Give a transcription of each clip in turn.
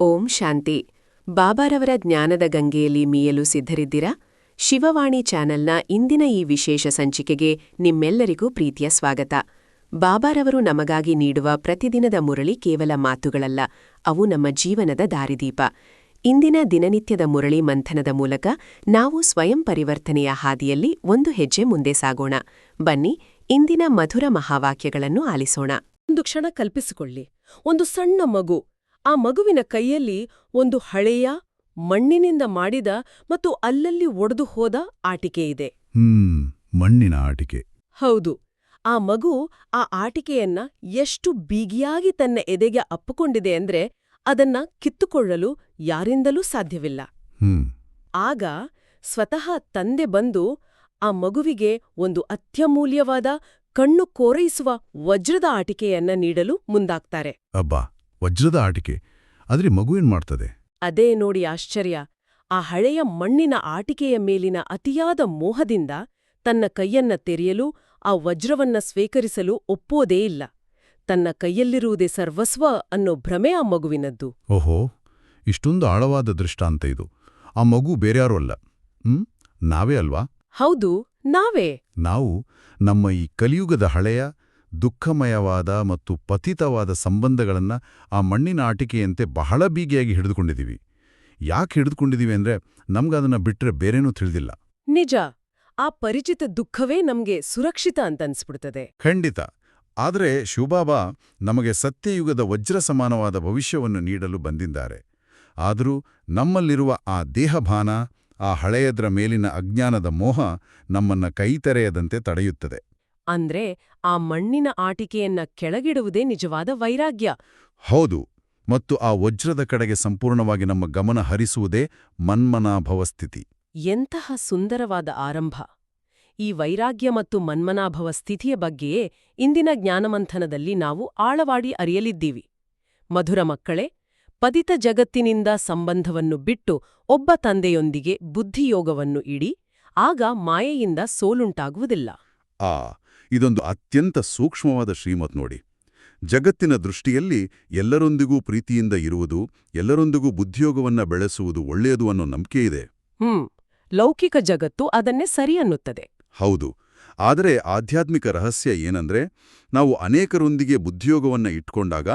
ಓಂ ಶಾಂತಿ. ಬಾಬಾರವರ ಜ್ಞಾನದ ಗಂಗೆಯಲ್ಲಿ ಮೀಯಲು ಸಿದ್ಧರಿದ್ದೀರಾ? ಶಿವವಾಣಿ ಚಾನೆಲ್ನ ಇಂದಿನ ಈ ವಿಶೇಷ ಸಂಚಿಕೆಗೆ ನಿಮ್ಮೆಲ್ಲರಿಗೂ ಪ್ರೀತಿಯ ಸ್ವಾಗತ. ಬಾಬಾರವರು ನಮಗಾಗಿ ನೀಡುವ ಪ್ರತಿದಿನದ ಮುರಳಿ ಕೇವಲ ಮಾತುಗಳಲ್ಲ, ಅವು ನಮ್ಮ ಜೀವನದ ದಾರಿದೀಪ. ಇಂದಿನ ದಿನನಿತ್ಯದ ಮುರಳಿ ಮಂಥನದ ಮೂಲಕ ನಾವು ಸ್ವಯಂ ಪರಿವರ್ತನೆಯ ಹಾದಿಯಲ್ಲಿ ಒಂದು ಹೆಜ್ಜೆ ಮುಂದೆ ಸಾಗೋಣ. ಬನ್ನಿ, ಇಂದಿನ ಮಧುರ ಮಹಾವಾಕ್ಯಗಳನ್ನು ಆಲಿಸೋಣ. ಒಂದು ಕ್ಷಣ ಕಲ್ಪಿಸಿಕೊಳ್ಳಿ, ಒಂದು ಸಣ್ಣ ಮಗು. ಆ ಮಗುವಿನ ಕೈಯಲ್ಲಿ ಒಂದು ಹಳೆಯ ಮಣ್ಣಿನಿಂದ ಮಾಡಿದ ಮತ್ತು ಅಲ್ಲಲ್ಲಿ ಒಡೆದು ಹೋದ ಆಟಿಕೆ ಇದೆ. ಮಣ್ಣಿನ ಆಟಿಕೆ. ಹೌದು. ಆ ಮಗು ಆ ಆಟಿಕೆಯನ್ನ ಎಷ್ಟು ಬಿಗಿಯಾಗಿ ತನ್ನ ಎದೆಗೆ ಅಪ್ಪಿಕೊಂಡಿದೆ ಅಂದ್ರೆ ಅದನ್ನ ಕಿತ್ತುಕೊಳ್ಳಲು ಯಾರಿಂದಲೂ ಸಾಧ್ಯವಿಲ್ಲ. ಆಗ ಸ್ವತಃ ತಂದೆ ಬಂದು ಆ ಮಗುವಿಗೆ ಒಂದು ಅತ್ಯಮೂಲ್ಯವಾದ ಕಣ್ಣು ಕೋರೈಸುವ ವಜ್ರದ ಆಟಿಕೆಯನ್ನ ನೀಡಲು ಮುಂದಾಗ್ತಾರೆ. ಅಬ್ಬಾ, ವಜ್ರದ ಆಟಿಕೆ. ಆದ್ರೆ ಮಗು ಏನ್ ಮಾಡ್ತದೆ? ಅದೇ ನೋಡಿ ಆಶ್ಚರ್ಯ. ಆ ಹಳೆಯ ಮಣ್ಣಿನ ಆಟಿಕೆಯ ಮೇಲಿನ ಅತಿಯಾದ ಮೋಹದಿಂದ ತನ್ನ ಕೈಯನ್ನ ತೆರೆಯಲು, ಆ ವಜ್ರವನ್ನ ಸ್ವೀಕರಿಸಲು ಒಪ್ಪೋದೇ ಇಲ್ಲ. ತನ್ನ ಕೈಯಲ್ಲಿರುವುದೇ ಸರ್ವಸ್ವ ಅನ್ನೋ ಭ್ರಮೆ ಆ ಮಗುವಿನದ್ದು. ಓಹೋ, ಇಷ್ಟೊಂದು ಆಳವಾದ ದೃಷ್ಟಾಂತ ಇದು. ಆ ಮಗು ಬೇರ್ಯಾರೂ ಅಲ್ಲ, ನಾವೇ ಅಲ್ವಾ? ಹೌದು, ನಾವೇ. ನಾವು ನಮ್ಮ ಈ ಕಲಿಯುಗದ ಹಳೆಯ ದುಃಖಮಯವಾದ ಮತ್ತು ಪತಿತವಾದ ಸಂಬಂಧಗಳನ್ನ ಆ ಮಣ್ಣಿನ ಆಟಿಕೆಯಂತೆ ಬಹಳ ಬೀಗಿಯಾಗಿ ಹಿಡಿದುಕೊಂಡಿದ್ದೀವಿ. ಯಾಕೆ ಹಿಡಿದುಕೊಂಡಿದ್ದೀವಿ ಅಂದ್ರೆ ನಮ್ಗದನ್ನ ಬಿಟ್ರೆ ಬೇರೇನೂ ತಿಳಿದಿಲ್ಲ. ನಿಜ. ಆ ಪರಿಚಿತ ದುಃಖವೇ ನಮ್ಗೆ ಸುರಕ್ಷಿತ ಅಂತನ್ಸ್ಬಿಡ್ತದೆ. ಖಂಡಿತ. ಆದರೆ ಶಿವಬಾಬಾ ನಮಗೆ ಸತ್ಯಯುಗದ ವಜ್ರ ಸಮಾನವಾದ ಭವಿಷ್ಯವನ್ನು ನೀಡಲು ಬಂದಿದ್ದಾರೆ. ಆದರೂ ನಮ್ಮಲ್ಲಿರುವ ಆ ದೇಹಭಾನ, ಆ ಹಳೆಯದ್ರ ಮೇಲಿನ ಅಜ್ಞಾನದ ಮೋಹ ನಮ್ಮನ್ನ ಕೈತೆರೆಯದಂತೆ ತಡೆಯುತ್ತದೆ. ಅಂದ್ರೆ ಆ ಮಣ್ಣಿನ ಆಟಿಕೆಯನ್ನ ಕೆಳಗಿಡುವುದೇ ನಿಜವಾದ ವೈರಾಗ್ಯ. ಹೌದು. ಮತ್ತು ಆ ವಜ್ರದ ಕಡೆಗೆ ಸಂಪೂರ್ಣವಾಗಿ ನಮ್ಮ ಗಮನ ಹರಿಸುವುದೇ ಮನ್ಮನಾಭವ ಸ್ಥಿತಿ. ಎಂತಹ ಸುಂದರವಾದ ಆರಂಭ! ಈ ವೈರಾಗ್ಯ ಮತ್ತು ಮನ್ಮನಾಭವ ಸ್ಥಿತಿಯ ಬಗ್ಗೆಯೇ ಇಂದಿನ ಜ್ಞಾನಮಂಥನದಲ್ಲಿ ನಾವು ಆಳವಾಡಿ ಅರಿಯಲಿದ್ದೀವಿ. ಮಧುರ ಮಕ್ಕಳೇ, ಪತಿತ ಜಗತ್ತಿನಿಂದ ಸಂಬಂಧವನ್ನು ಬಿಟ್ಟು ಒಬ್ಬ ತಂದೆಯೊಂದಿಗೆ ಬುದ್ಧಿಯೋಗವನ್ನು ಇಡಿ. ಆಗ ಮಾಯೆಯಿಂದ ಸೋಲುಂಟಾಗುವುದಿಲ್ಲ. ಇದೊಂದು ಅತ್ಯಂತ ಸೂಕ್ಷ್ಮವಾದ ಶ್ರೀಮತ್ ನೋಡಿ. ಜಗತ್ತಿನ ದೃಷ್ಟಿಯಲ್ಲಿ ಎಲ್ಲರೊಂದಿಗೂ ಪ್ರೀತಿಯಿಂದ ಇರುವುದು, ಎಲ್ಲರೊಂದಿಗೂ ಬುದ್ಧಿಯೋಗವನ್ನ ಬೆಳೆಸುವುದು ಒಳ್ಳೆಯದು ಅನ್ನೋ ನಂಬಿಕೆಯಿದೆ. ಲೌಕಿಕ ಜಗತ್ತು ಅದನ್ನೇ ಸರಿ ಅನ್ನುತ್ತದೆ. ಹೌದು. ಆದರೆ ಆಧ್ಯಾತ್ಮಿಕ ರಹಸ್ಯ ಏನಂದ್ರೆ, ನಾವು ಅನೇಕರೊಂದಿಗೆ ಬುದ್ಧಿಯೋಗವನ್ನ ಇಟ್ಕೊಂಡಾಗ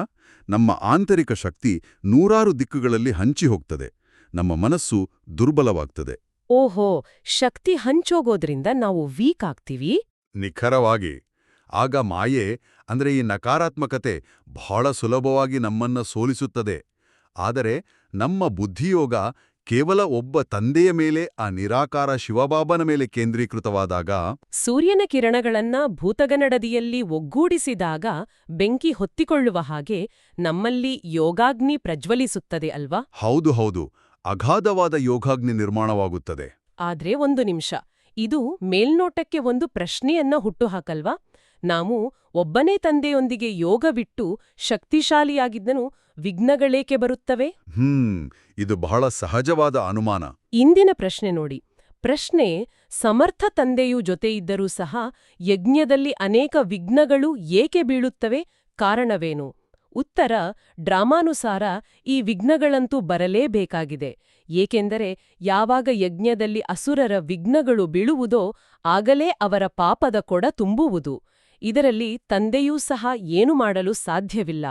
ನಮ್ಮ ಆಂತರಿಕ ಶಕ್ತಿ ನೂರಾರು ದಿಕ್ಕುಗಳಲ್ಲಿ ಹಂಚಿ ಹೋಗ್ತದೆ. ನಮ್ಮ ಮನಸ್ಸು ದುರ್ಬಲವಾಗ್ತದೆ. ಓಹೋ, ಶಕ್ತಿ ಹಂಚೋಗೋದ್ರಿಂದ ನಾವು ವೀಕ್ ಆಗ್ತೀವಿ? ನಿಖರವಾಗಿ. ಆಗ ಮಾಯೆ ಅಂದ್ರೆ ಈ ನಕಾರಾತ್ಮಕತೆ ಬಹಳ ಸುಲಭವಾಗಿ ನಮ್ಮನ್ನ ಸೋಲಿಸುತ್ತದೆ. ಆದರೆ ನಮ್ಮ ಬುದ್ಧಿಯೋಗ ಕೇವಲ ಒಬ್ಬ ತಂದೆಯ ಮೇಲೆ, ಆ ನಿರಾಕಾರ ಶಿವಬಾಬನ ಮೇಲೆ ಕೇಂದ್ರೀಕೃತವಾದಾಗ, ಸೂರ್ಯನ ಕಿರಣಗಳನ್ನ ಭೂತಗನಡದಿಯಲ್ಲಿ ಒಗ್ಗೂಡಿಸಿದಾಗ ಬೆಂಕಿ ಹೊತ್ತಿಕೊಳ್ಳುವ ಹಾಗೆ ನಮ್ಮಲ್ಲಿ ಯೋಗಾಗ್ನಿ ಪ್ರಜ್ವಲಿಸುತ್ತದೆ ಅಲ್ವಾ? ಹೌದು ಹೌದು, ಅಗಾಧವಾದ ಯೋಗಾಗ್ನಿ ನಿರ್ಮಾಣವಾಗುತ್ತದೆ. ಆದ್ರೆ ಒಂದು ನಿಮಿಷ, ಇದು ಮೇಲ್ನೋಟಕ್ಕೆ ಒಂದು ಪ್ರಶ್ನೆಯನ್ನ ಹುಟ್ಟುಹಾಕಲ್ವಾ? ನಾವು ಒಬ್ಬನೇ ತಂದೆಯೊಂದಿಗೆ ಯೋಗವಿಟ್ಟು ಶಕ್ತಿಶಾಲಿಯಾಗಿದ್ದನು ವಿಘ್ನಗಳೇಕೆ ಬರುತ್ತವೆ? ಇದು ಬಹಳ ಸಹಜವಾದ ಅನುಮಾನ. ಇಂದಿನ ಪ್ರಶ್ನೆ ನೋಡಿ. ಪ್ರಶ್ನೆ: ಸಮರ್ಥ ತಂದೆಯೂ ಜೊತೆಯಿದ್ದರೂ ಸಹ ಯಜ್ಞದಲ್ಲಿ ಅನೇಕ ವಿಘ್ನಗಳು ಏಕೆ ಬೀಳುತ್ತವೆ? ಕಾರಣವೇನು? ಉತ್ತರ: ಡ್ರಾಮಾನುಸಾರ ಈ ವಿಘ್ನಗಳಂತೂ ಬರಲೇಬೇಕಾಗಿದೆ. ಏಕೆಂದರೆ ಯಾವಾಗ ಯಜ್ಞದಲ್ಲಿ ಅಸುರರ ವಿಘ್ನಗಳು ಬೀಳುವುದೋ ಆಗಲೇ ಅವರ ಪಾಪದ ಕೊಡ ತುಂಬುವುದು. ಇದರಲ್ಲಿ ತಂದೆಯೂ ಸಹ ಏನು ಮಾಡಲು ಸಾಧ್ಯವಿಲ್ಲ.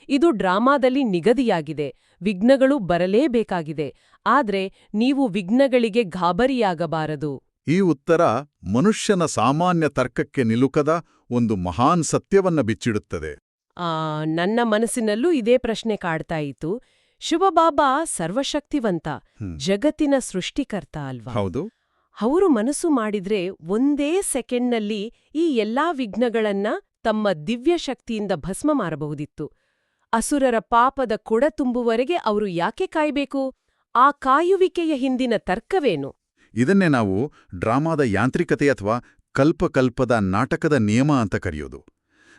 ಇದು ಡ್ರಾಮಾದಲ್ಲಿ ನಿಗದಿಯಾಗಿದೆ. ವಿಘ್ನಗಳು ಬರಲೇಬೇಕಾಗಿದೆ. ಆದ್ರೆ ನೀವು ವಿಘ್ನಗಳಿಗೆ ಗಾಬರಿಯಾಗಬಾರದು. ಈ ಉತ್ತರ ಮನುಷ್ಯನ ಸಾಮಾನ್ಯ ತರ್ಕಕ್ಕೆ ನಿಲುಕದ ಒಂದು ಮಹಾನ್ ಸತ್ಯವನ್ನ ಬಿಚ್ಚಿಡುತ್ತದೆ. ನನ್ನ ಮನಸ್ಸಿನಲ್ಲೂ ಇದೇ ಪ್ರಶ್ನೆ ಕಾಡ್ತಾ ಇತ್ತು. ಶಿವಬಾಬಾ ಸರ್ವಶಕ್ತಿವಂತ, ಜಗತ್ತಿನ ಸೃಷ್ಟಿಕರ್ತ ಅಲ್ವಾ? ಹೌದು. ಅವರು ಮನಸ್ಸು ಮಾಡಿದ್ರೆ ಒಂದೇ ಸೆಕೆಂಡ್ನಲ್ಲಿ ಈ ಎಲ್ಲಾ ವಿಘ್ನಗಳನ್ನ ತಮ್ಮ ದಿವ್ಯ ಶಕ್ತಿಯಿಂದ ಭಸ್ಮ ಮಾಡಬಹುದಿತ್ತು. ಅಸುರರ ಪಾಪದ ಕೊಡ ತುಂಬುವರೆಗೆ ಅವರು ಯಾಕೆ ಕಾಯ್ಬೇಕು? ಆ ಕಾಯುವಿಕೆಯ ಹಿಂದಿನ ತರ್ಕವೇನು? ಇದನ್ನೇ ನಾವು ಡ್ರಾಮಾದ ಯಾಂತ್ರಿಕತೆ ಅಥವಾ ಕಲ್ಪಕಲ್ಪದ ನಾಟಕದ ನಿಯಮ ಅಂತ ಕರೆಯೋದು.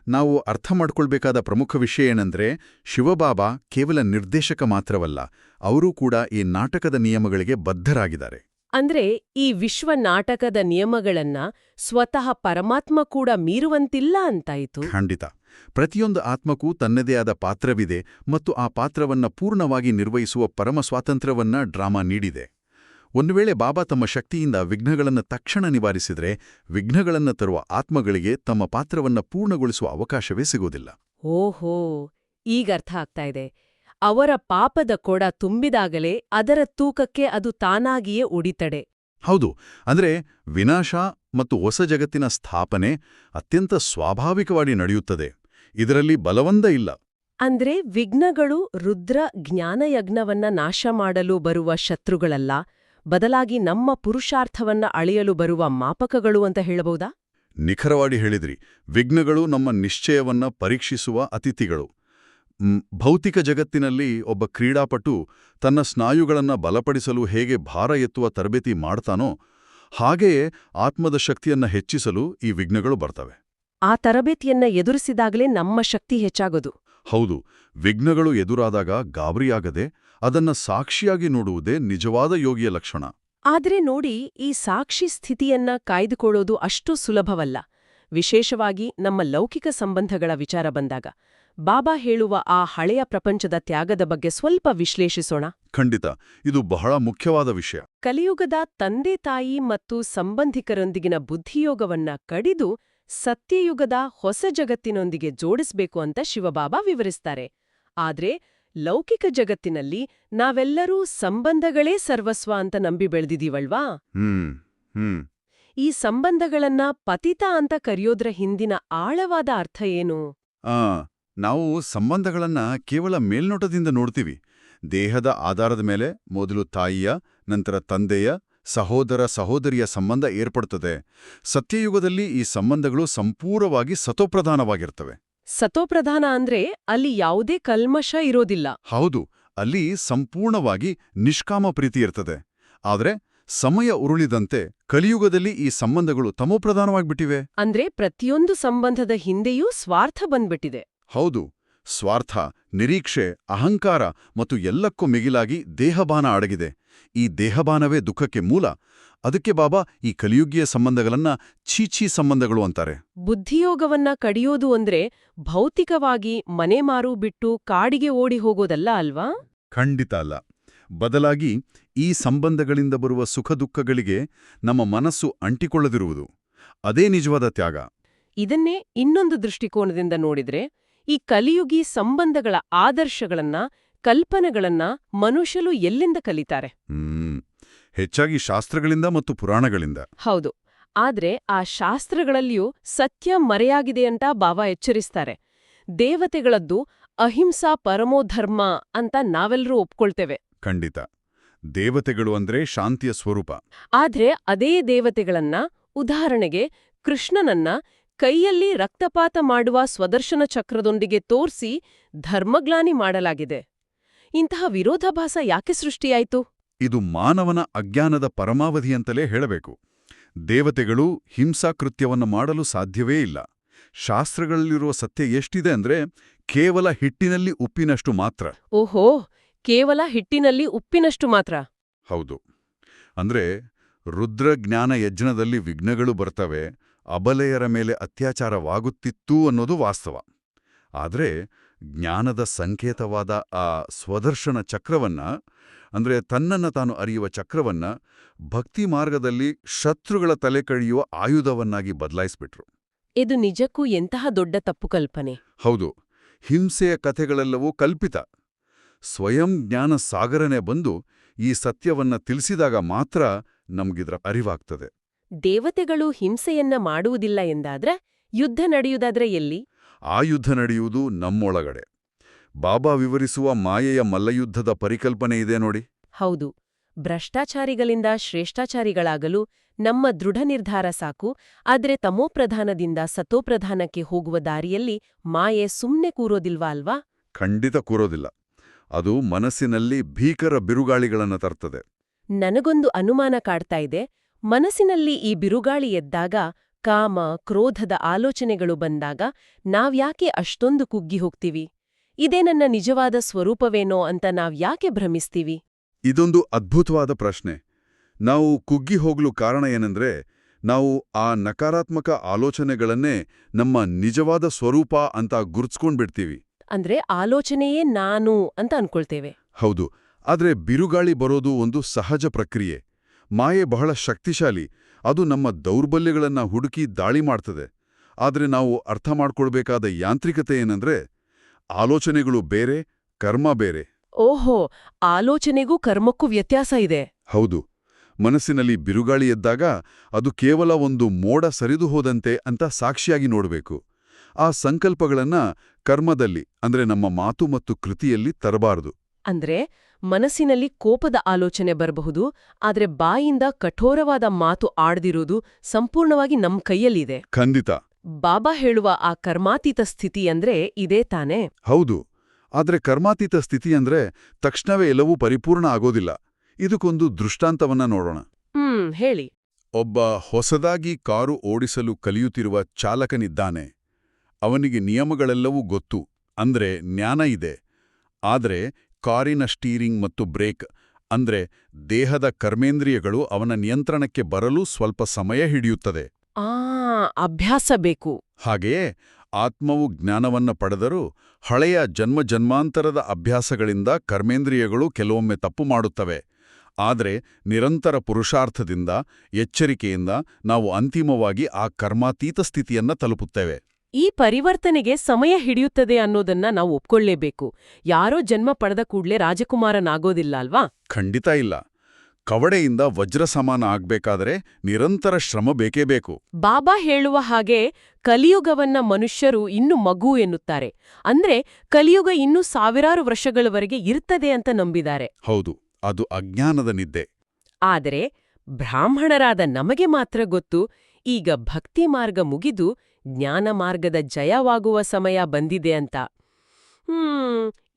ನಾವು ಅರ್ಥ ಮಾಡ್ಕೊಳ್ಬೇಕಾದ ಪ್ರಮುಖ ವಿಷಯ ಏನಂದ್ರೆ, ಶಿವಬಾಬಾ ಕೇವಲ ನಿರ್ದೇಶಕ ಮಾತ್ರವಲ್ಲ, ಅವರೂ ಕೂಡ ಈ ನಾಟಕದ ನಿಯಮಗಳಿಗೆ ಬದ್ಧರಾಗಿದ್ದಾರೆ. ಅಂದ್ರೆ ಈ ವಿಶ್ವ ನಾಟಕದ ನಿಯಮಗಳನ್ನ ಸ್ವತಃ ಪರಮಾತ್ಮ ಕೂಡ ಮೀರುವಂತಿಲ್ಲ ಅಂತಾಯಿತು. ಖಂಡಿತ. ಪ್ರತಿಯೊಂದು ಆತ್ಮಕ್ಕೂ ತನ್ನದೇ ಆದ ಪಾತ್ರವಿದೆ ಮತ್ತು ಆ ಪಾತ್ರವನ್ನ ಪೂರ್ಣವಾಗಿ ನಿರ್ವಹಿಸುವ ಪರಮ ಸ್ವಾತಂತ್ರ್ಯವನ್ನ ಡ್ರಾಮಾ ನೀಡಿದೆ. ಒಂದು ವೇಳೆ ಬಾಬಾ ತಮ್ಮ ಶಕ್ತಿಯಿಂದ ವಿಘ್ನಗಳನ್ನು ತಕ್ಷಣ ನಿವಾರಿಸಿದರೆ ವಿಘ್ನಗಳನ್ನು ತರುವ ಆತ್ಮಗಳಿಗೆ ತಮ್ಮ ಪಾತ್ರವನ್ನ ಪೂರ್ಣಗೊಳಿಸುವ ಅವಕಾಶವೇ ಸಿಗೋದಿಲ್ಲ. ಓಹೋ, ಈಗ ಅರ್ಥ ಆಗ್ತಾ ಇದೆ. ಅವರ ಪಾಪದ ಕೊಡ ತುಂಬಿದಾಗಲೇ ಅದರ ತೂಕಕ್ಕೆ ಅದು ತಾನಾಗಿಯೇ ಉಡಿತಡೆ. ಹೌದು, ಅಂದ್ರೆ ವಿನಾಶ ಮತ್ತು ಹೊಸ ಜಗತ್ತಿನ ಸ್ಥಾಪನೆ ಅತ್ಯಂತ ಸ್ವಾಭಾವಿಕವಾಗಿ ನಡೆಯುತ್ತದೆ. ಇದರಲ್ಲಿ ಬಲವಂತ ಇಲ್ಲ. ಅಂದ್ರೆ ವಿಘ್ನಗಳು ರುದ್ರ ಜ್ಞಾನಯಜ್ಞವನ್ನ ನಾಶ ಮಾಡಲು ಬರುವ ಶತ್ರುಗಳಲ್ಲ, ಬದಲಾಗಿ ನಮ್ಮ ಪುರುಷಾರ್ಥವನ್ನ ಅಳೆಯಲು ಬರುವ ಮಾಪಕಗಳು ಅಂತ ಹೇಳಬಹುದಾ? ನಿಖರವಾಗಿ ಹೇಳಿದ್ರಿ. ವಿಘ್ನಗಳು ನಮ್ಮ ನಿಶ್ಚಯವನ್ನ ಪರೀಕ್ಷಿಸುವ ಅತಿಥಿಗಳು. ಭೌತಿಕ ಜಗತ್ತಿನಲ್ಲಿ ಒಬ್ಬ ಕ್ರೀಡಾಪಟು ತನ್ನ ಸ್ನಾಯುಗಳನ್ನು ಬಲಪಡಿಸಲು ಹೇಗೆ ಭಾರ ಎತ್ತುವ ತರಬೇತಿ ಮಾಡ್ತಾನೋ ಹಾಗೆಯೇ ಆತ್ಮದ ಶಕ್ತಿಯನ್ನ ಹೆಚ್ಚಿಸಲು ಈ ವಿಘ್ನಗಳು ಬರ್ತವೆ. ಆ ತರಬೇತಿಯನ್ನ ಎದುರಿಸಿದಾಗಲೇ ನಮ್ಮ ಶಕ್ತಿ ಹೆಚ್ಚಾಗೋದು. ಹೌದು, ವಿಘ್ನಗಳು ಎದುರಾದಾಗ ಗಾಬರಿಯಾಗದೆ ಅದನ್ನ ಸಾಕ್ಷಿಯಾಗಿ ನೋಡುವುದೇ ನಿಜವಾದ ಯೋಗಿಯ ಲಕ್ಷಣ. ಆದ್ರೆ ನೋಡಿ, ಈ ಸಾಕ್ಷಿ ಸ್ಥಿತಿಯನ್ನ ಕಾಯ್ದುಕೊಳ್ಳೋದು ಅಷ್ಟು ಸುಲಭವಲ್ಲ, ವಿಶೇಷವಾಗಿ ನಮ್ಮ ಲೌಕಿಕ ಸಂಬಂಧಗಳ ವಿಚಾರ ಬಂದಾಗ. ಬಾಬಾ ಹೇಳುವ ಆ ಹಳೆಯ ಪ್ರಪಂಚದ ತ್ಯಾಗದ ಬಗ್ಗೆ ಸ್ವಲ್ಪ ವಿಶ್ಲೇಷಿಸೋಣ. ಖಂಡಿತ, ಇದು ಬಹಳ ಮುಖ್ಯವಾದ ವಿಷಯ. ಕಲಿಯುಗದ ತಂದೆ ತಾಯಿ ಮತ್ತು ಸಂಬಂಧಿಕರೊಂದಿಗಿನ ಬುದ್ಧಿಯೋಗವನ್ನ ಕಡಿದು ಸತ್ಯಯುಗದ ಹೊಸ ಜಗತ್ತಿನೊಂದಿಗೆ ಜೋಡಿಸ್ಬೇಕು ಅಂತ ಶಿವಬಾಬಾ ವಿವರಿಸ್ತಾರೆ. ಆದ್ರೆ ಲೌಕಿಕ ಜಗತ್ತಿನಲ್ಲಿ ನಾವೆಲ್ಲರೂ ಸಂಬಂಧಗಳೇ ಸರ್ವಸ್ವ ಅಂತ ನಂಬಿ ಬೆಳೆದಿದೀವಲ್ವಾ? ಈ ಸಂಬಂಧಗಳನ್ನ ಪತಿತ ಅಂತ ಕರೆಯೋದ್ರ ಹಿಂದಿನ ಆಳವಾದ ಅರ್ಥ ಏನು? ನಾವು ಸಂಬಂಧಗಳನ್ನ ಕೇವಲ ಮೇಲ್ನೋಟದಿಂದ ನೋಡ್ತೀವಿ. ದೇಹದ ಆಧಾರದ ಮೇಲೆ ಮೊದಲು ತಾಯಿಯ, ನಂತರ ತಂದೆಯ, ಸಹೋದರ ಸಹೋದರಿಯ ಸಂಬಂಧ ಏರ್ಪಡುತ್ತದೆ. ಸತ್ಯಯುಗದಲ್ಲಿ ಈ ಸಂಬಂಧಗಳು ಸಂಪೂರ್ಣವಾಗಿ ಸತೋಪ್ರಧಾನವಾಗಿರ್ತವೆ. ಸತೋಪ್ರಧಾನ ಅಂದ್ರೆ ಅಲ್ಲಿ ಯಾವುದೇ ಕಲ್ಮಶ ಇರೋದಿಲ್ಲ. ಹೌದು, ಅಲ್ಲಿ ಸಂಪೂರ್ಣವಾಗಿ ನಿಷ್ಕಾಮ ಪ್ರೀತಿ ಇರ್ತದೆ. ಆದ್ರೆ ಸಮಯ ಉರುಳಿದಂತೆ ಕಲಿಯುಗದಲ್ಲಿ ಈ ಸಂಬಂಧಗಳು ತಮೋಪ್ರಧಾನವಾಗ್ಬಿಟ್ಟಿವೆ. ಅಂದ್ರೆ ಪ್ರತಿಯೊಂದು ಸಂಬಂಧದ ಹಿಂದೆಯೂ ಸ್ವಾರ್ಥ ಬಂದ್ಬಿಟ್ಟಿದೆ. ಹೌದು, ಸ್ವಾರ್ಥ, ನಿರೀಕ್ಷೆ, ಅಹಂಕಾರ ಮತ್ತು ಎಲ್ಲಕ್ಕೂ ಮಿಗಿಲಾಗಿ ದೇಹಬಾನ ಅಡಗಿದೆ. ಈ ದೇಹಬಾನವೇ ದುಃಖಕ್ಕೆ ಮೂಲ. ಅದಕ್ಕೆ ಬಾಬಾ ಈ ಕಲಿಯುಗೀಯ ಸಂಬಂಧಗಳನ್ನ ಛೀಛೀ ಸಂಬಂಧಗಳು ಅಂತಾರೆ. ಬುದ್ಧಿಯೋಗವನ್ನ ಕಡಿಯೋದು ಅಂದ್ರೆ ಭೌತಿಕವಾಗಿ ಮನೆ ಮಾರು ಬಿಟ್ಟು ಕಾಡಿಗೆ ಓಡಿ ಹೋಗೋದಲ್ಲ ಅಲ್ವಾ? ಖಂಡಿತ ಅಲ್ಲ. ಬದಲಾಗಿ ಈ ಸಂಬಂಧಗಳಿಂದ ಬರುವ ಸುಖ ದುಃಖಗಳಿಗೆ ನಮ್ಮ ಮನಸ್ಸು ಅಂಟಿಕೊಳ್ಳದಿರುವುದು, ಅದೇ ನಿಜವಾದ ತ್ಯಾಗ. ಇದನ್ನೇ ಇನ್ನೊಂದು ದೃಷ್ಟಿಕೋನದಿಂದ ನೋಡಿದ್ರೆ, ಈ ಕಲಿಯುಗಿ ಸಂಬಂಧಗಳ ಆದರ್ಶಗಳನ್ನ, ಕಲ್ಪನೆಗಳನ್ನ ಮನುಷ್ಯರು ಎಲ್ಲಿಂದ ಕಲಿತಾರೆ? ಹೆಚ್ಚಾಗಿ ಶಾಸ್ತ್ರಗಳಿಂದ ಮತ್ತು ಪುರಾಣಗಳಿಂದ. ಹೌದು, ಆದ್ರೆ ಆ ಶಾಸ್ತ್ರಗಳಲ್ಲಿಯೂ ಸತ್ಯ ಮರೆಯಾಗಿದೆಯಂತ ಬಾಬಾ ಎಚ್ಚರಿಸ್ತಾರೆ. ದೇವತೆಗಳದ್ದು ಅಹಿಂಸಾ ಪರಮೋಧರ್ಮ ಅಂತ ನಾವೆಲ್ಲರೂ ಒಪ್ಕೊಳ್ತೇವೆ. ಖಂಡಿತ, ದೇವತೆಗಳು ಅಂದ್ರೆ ಶಾಂತಿಯ ಸ್ವರೂಪ. ಆದ್ರೆ ಅದೇ ದೇವತೆಗಳನ್ನ, ಉದಾಹರಣೆಗೆ ಕೃಷ್ಣನನ್ನ ಕೈಯಲ್ಲಿ ರಕ್ತಪಾತ ಮಾಡುವ ಸ್ವದರ್ಶನ ಚಕ್ರದೊಂದಿಗೆ ತೋರ್ಸಿ ಧರ್ಮಗ್ಲಾನಿ ಮಾಡಲಾಗಿದೆ. ಇಂತಹ ವಿರೋಧಾಭಾಸ ಯಾಕೆ ಸೃಷ್ಟಿಯಾಯಿತು? ಇದು ಮಾನವನ ಅಜ್ಞಾನದ ಪರಮಾವಧಿಯಂತಲೇ ಹೇಳಬೇಕು. ದೇವತೆಗಳು ಹಿಂಸಾಕೃತ್ಯವನ್ನು ಮಾಡಲು ಸಾಧ್ಯವೇ ಇಲ್ಲ. ಶಾಸ್ತ್ರಗಳಲ್ಲಿರುವ ಸತ್ಯ ಎಷ್ಟಿದೆ ಅಂದ್ರೆ ಕೇವಲ ಹಿಟ್ಟಿನಲ್ಲಿ ಉಪ್ಪಿನಷ್ಟು ಮಾತ್ರ. ಓಹೋ, ಕೇವಲ ಹಿಟ್ಟಿನಲ್ಲಿ ಉಪ್ಪಿನಷ್ಟು ಮಾತ್ರ? ಹೌದು. ಅಂದ್ರೆ ರುದ್ರಜ್ಞಾನ ಯಜ್ಞದಲ್ಲಿ ವಿಘ್ನಗಳು ಬರ್ತವೆ, ಅಬಲೆಯರ ಮೇಲೆ ಅತ್ಯಾಚಾರವಾಗುತ್ತಿತ್ತು ಅನ್ನೋದು ವಾಸ್ತವ. ಆದ್ರೆ ಜ್ಞಾನದ ಸಂಕೇತವಾದ ಆ ಸ್ವದರ್ಶನ ಚಕ್ರವನ್ನ, ಅಂದ್ರೆ ತನ್ನನ್ನು ತಾನು ಅರಿಯುವ ಚಕ್ರವನ್ನ, ಭಕ್ತಿ ಮಾರ್ಗದಲ್ಲಿ ಶತ್ರುಗಳ ತಲೆ ಕಡಿಯುವ ಆಯುಧವನ್ನಾಗಿ ಬದಲಾಯಿಸ್ಬಿಟ್ರು. ಇದು ನಿಜಕ್ಕೂ ಎಂತಹ ದೊಡ್ಡ ತಪ್ಪು ಕಲ್ಪನೆ. ಹೌದು, ಹಿಂಸೆಯ ಕಥೆಗಳೆಲ್ಲವೂ ಕಲ್ಪಿತ. ಸ್ವಯಂ ಜ್ಞಾನ ಸಾಗರನೆ ಬಂದು ಈ ಸತ್ಯವನ್ನ ತಿಳಿಸಿದಾಗ ಮಾತ್ರ ನಮ್ಗಿದ್ರ ಅರಿವಾಗ್ತದೆ. ದೇವತೆಗಳು ಹಿಂಸೆಯನ್ನ ಮಾಡುವುದಿಲ್ಲ ಎಂದಾದ್ರೆ ಯುದ್ಧ ನಡೆಯುವುದಾದ್ರೆ ಎಲ್ಲಿ? ಆ ಯುದ್ಧ ನಡೆಯುವುದು ನಮ್ಮೊಳಗಡೆ. ಬಾಬಾ ವಿವರಿಸುವ ಮಾಯೆಯ ಮಲ್ಲಯುದ್ಧದ ಪರಿಕಲ್ಪನೆ ಇದೆ ನೋಡಿ. ಹೌದು, ಭ್ರಷ್ಟಾಚಾರಿಗಳಿಂದ ಶ್ರೇಷ್ಠಾಚಾರಿಗಳಾಗಲು ನಮ್ಮ ದೃಢ ನಿರ್ಧಾರ ಸಾಕು. ಆದ್ರೆ ತಮೋಪ್ರಧಾನದಿಂದ ಸತೋಪ್ರಧಾನಕ್ಕೆ ಹೋಗುವ ದಾರಿಯಲ್ಲಿ ಮಾಯೆ ಸುಮ್ನೆ ಕೂರೋದಿಲ್ವಾ ಅಲ್ವಾ? ಖಂಡಿತ ಕೂರೋದಿಲ್ಲ. ಅದು ಮನಸ್ಸಿನಲ್ಲಿ ಭೀಕರ ಬಿರುಗಾಳಿಗಳನ್ನು ತರ್ತದೆ. ನನಗೊಂದು ಅನುಮಾನ ಕಾಡ್ತಾ ಇದೆ. ಮನಸ್ಸಿನಲ್ಲಿ ಈ ಬಿರುಗಾಳಿ ಎದ್ದಾಗ, ಕಾಮ, ಕ್ರೋಧದ ಆಲೋಚನೆಗಳು ಬಂದಾಗ ನಾವ್ಯಾಕೆ ಅಷ್ಟೊಂದು ಕುಗ್ಗಿ ಹೋಗ್ತೀವಿ? ಇದೇ ನನ್ನ ನಿಜವಾದ ಸ್ವರೂಪವೇನೋ ಅಂತ ನಾವ್ಯಾಕೆ ಭ್ರಮಿಸ್ತೀವಿ? ಇದೊಂದು ಅದ್ಭುತವಾದ ಪ್ರಶ್ನೆ. ನಾವು ಕುಗ್ಗಿ ಹೋಗ್ಲು ಕಾರಣ ಏನಂದ್ರೆ ನಾವು ಆ ನಕಾರಾತ್ಮಕ ಆಲೋಚನೆಗಳನ್ನೇ ನಮ್ಮ ನಿಜವಾದ ಸ್ವರೂಪ ಅಂತ ಗುರುತಿಸ್ಕೊಂಡ್ಬಿಡ್ತೀವಿ. ಅಂದ್ರೆ ಆಲೋಚನೆಯೇ ನಾನು ಅಂತ ಅನ್ಕೊಳ್ತೇವೆ. ಹೌದು, ಆದ್ರೆ ಬಿರುಗಾಳಿ ಬರೋದು ಒಂದು ಸಹಜ ಪ್ರಕ್ರಿಯೆ. ಮಾಯೆ ಬಹಳ ಶಕ್ತಿಶಾಲಿ. ಅದು ನಮ್ಮ ದೌರ್ಬಲ್ಯಗಳನ್ನ ಹುಡುಕಿ ದಾಳಿ ಮಾಡ್ತದೆ. ಆದ್ರೆ ನಾವು ಅರ್ಥ ಮಾಡ್ಕೊಳ್ಬೇಕಾದ ಯಾಂತ್ರಿಕತೆ ಏನಂದ್ರೆ ಆಲೋಚನೆಗಳು ಬೇರೆ, ಕರ್ಮ ಬೇರೆ. ಓಹೋ, ಆಲೋಚನೆಗೂ ಕರ್ಮಕ್ಕೂ ವ್ಯತ್ಯಾಸ ಇದೆ. ಹೌದು, ಮನಸ್ಸಿನಲ್ಲಿ ಬಿರುಗಾಳಿ ಎದ್ದಾಗ ಅದು ಕೇವಲ ಒಂದು ಮೋಡ ಸರಿದು ಹೋದಂತೆ ಅಂತ ಸಾಕ್ಷಿಯಾಗಿ ನೋಡಬೇಕು. ಆ ಸಂಕಲ್ಪಗಳನ್ನ ಕರ್ಮದಲ್ಲಿ ಅಂದ್ರೆ ನಮ್ಮ ಮಾತು ಮತ್ತು ಕೃತಿಯಲ್ಲಿ ತರಬಾರದು. ಅಂದ್ರೆ ಮನಸ್ಸಿನಲ್ಲಿ ಕೋಪದ ಆಲೋಚನೆ ಬರಬಹುದು, ಆದ್ರೆ ಬಾಯಿಂದ ಕಠೋರವಾದ ಮಾತು ಆಡ್ದಿರೋದು ಸಂಪೂರ್ಣವಾಗಿ ನಮ್ ಕೈಯಲ್ಲಿದೆ. ಖಂಡಿತ. ಬಾಬಾ ಹೇಳುವ ಆ ಕರ್ಮಾತೀತ ಸ್ಥಿತಿ ಅಂದ್ರೆ ಇದೇ ತಾನೇ? ಹೌದು, ಆದ್ರೆ ಕರ್ಮಾತೀತ ಸ್ಥಿತಿ ಅಂದ್ರೆ ತಕ್ಷಣವೇ ಎಲ್ಲವೂ ಪರಿಪೂರ್ಣ ಆಗೋದಿಲ್ಲ. ಇದಕ್ಕೊಂದು ದೃಷ್ಟಾಂತವನ್ನ ನೋಡೋಣ. ಹೇಳಿ. ಒಬ್ಬ ಹೊಸದಾಗಿ ಕಾರು ಓಡಿಸಲು ಕಲಿಯುತ್ತಿರುವ ಚಾಲಕನಿದ್ದಾನೆ. ಅವನಿಗೆ ನಿಯಮಗಳೆಲ್ಲವೂ ಗೊತ್ತು, ಅಂದ್ರೆ ಜ್ಞಾನ ಇದೆ. ಆದ್ರೆ ಕಾರಿನ ಸ್ಟೀರಿಂಗ್ ಮತ್ತು ಬ್ರೇಕ್ ಅಂದ್ರೆ ದೇಹದ ಕರ್ಮೇಂದ್ರಿಯಗಳು ಅವನ ನಿಯಂತ್ರಣಕ್ಕೆ ಬರಲು ಸ್ವಲ್ಪ ಸಮಯ ಹಿಡಿಯುತ್ತದೆ. ಅಭ್ಯಾಸ ಬೇಕು. ಹಾಗೆಯೇ ಆತ್ಮವು ಜ್ಞಾನವನ್ನ ಪಡೆದರೂ ಹಳೆಯ ಜನ್ಮಾಂತರದ ಅಭ್ಯಾಸಗಳಿಂದ ಕರ್ಮೇಂದ್ರಿಯಗಳು ಕೆಲವೊಮ್ಮೆ ತಪ್ಪು ಮಾಡುತ್ತವೆ. ಆದರೆ ನಿರಂತರ ಪುರುಷಾರ್ಥದಿಂದ, ಎಚ್ಚರಿಕೆಯಿಂದ ನಾವು ಅಂತಿಮವಾಗಿ ಆ ಕರ್ಮಾತೀತ ಸ್ಥಿತಿಯನ್ನ ತಲುಪುತ್ತೇವೆ. ಈ ಪರಿವರ್ತನೆಗೆ ಸಮಯ ಹಿಡಿಯುತ್ತದೆ ಅನ್ನೋದನ್ನ ನಾವು ಒಪ್ಕೊಳ್ಳೇಬೇಕು. ಯಾರೋ ಜನ್ಮ ಪಡೆದ ಕೂಡ್ಲೇ ರಾಜಕುಮಾರನಾಗೋದಿಲ್ಲ ಅಲ್ವಾ? ಖಂಡಿತ ಇಲ್ಲ. ಕವಡೆಯಿಂದ ವಜ್ರ ಸಮಾನ ಆಗ್ಬೇಕಾದ್ರೆ ನಿರಂತರ ಶ್ರಮ ಬೇಕೇ ಬೇಕು. ಬಾಬಾ ಹೇಳುವ ಹಾಗೆ ಕಲಿಯುಗವನ್ನ ಮನುಷ್ಯರು ಇನ್ನು ಮಗು ಎನ್ನುತ್ತಾರೆ. ಅಂದ್ರೆ ಕಲಿಯುಗ ಇನ್ನೂ ಸಾವಿರಾರು ವರ್ಷಗಳವರೆಗೆ ಇರ್ತದೆ ಅಂತ ನಂಬಿದ್ದಾರೆ. ಹೌದು, ಅದು ಅಜ್ಞಾನದ ನಿದ್ದೆ. ಆದರೆ ಬ್ರಾಹ್ಮಣರಾದ ನಮಗೆ ಮಾತ್ರ ಗೊತ್ತು, ಈಗ ಭಕ್ತಿ ಮಾರ್ಗ ಮುಗಿದು ಜ್ಞಾನ ಮಾರ್ಗದ ಜಯವಾಗುವ ಸಮಯ ಬಂದಿದೆ ಅಂತ.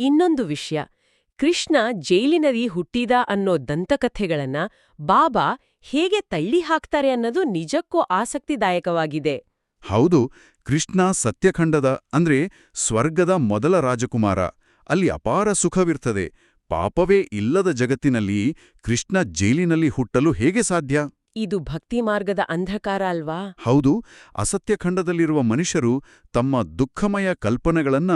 ಇನ್ನೊಂದು ವಿಷಯ, ಕೃಷ್ಣ ಜೈಲಿನಲ್ಲಿ ಹುಟ್ಟಿದ ಅನ್ನೋ ದಂತಕಥೆಗಳನ್ನ ಬಾಬಾ ಹೇಗೆ ತಳ್ಳಿ ಹಾಕ್ತಾರೆ ಅನ್ನೋದು ನಿಜಕ್ಕೂ ಆಸಕ್ತಿದಾಯಕವಾಗಿದೆ. ಹೌದು, ಕೃಷ್ಣ ಸತ್ಯಖಂಡದ ಅಂದ್ರೆ ಸ್ವರ್ಗದ ಮೊದಲ ರಾಜಕುಮಾರ. ಅಲ್ಲಿ ಅಪಾರ ಸುಖವಿರ್ತದೆ. ಪಾಪವೇ ಇಲ್ಲದ ಜಗತ್ತಿನಲ್ಲಿ ಕೃಷ್ಣ ಜೈಲಿನಲ್ಲಿ ಹುಟ್ಟಲು ಹೇಗೆ ಸಾಧ್ಯ? ಇದು ಭಕ್ತಿ ಮಾರ್ಗದ ಅಂಧಕಾರ ಅಲ್ವಾ? ಹೌದು, ಅಸತ್ಯಖಂಡದಲ್ಲಿರುವ ಮನುಷ್ಯರು ತಮ್ಮ ದುಃಖಮಯ ಕಲ್ಪನೆಗಳನ್ನ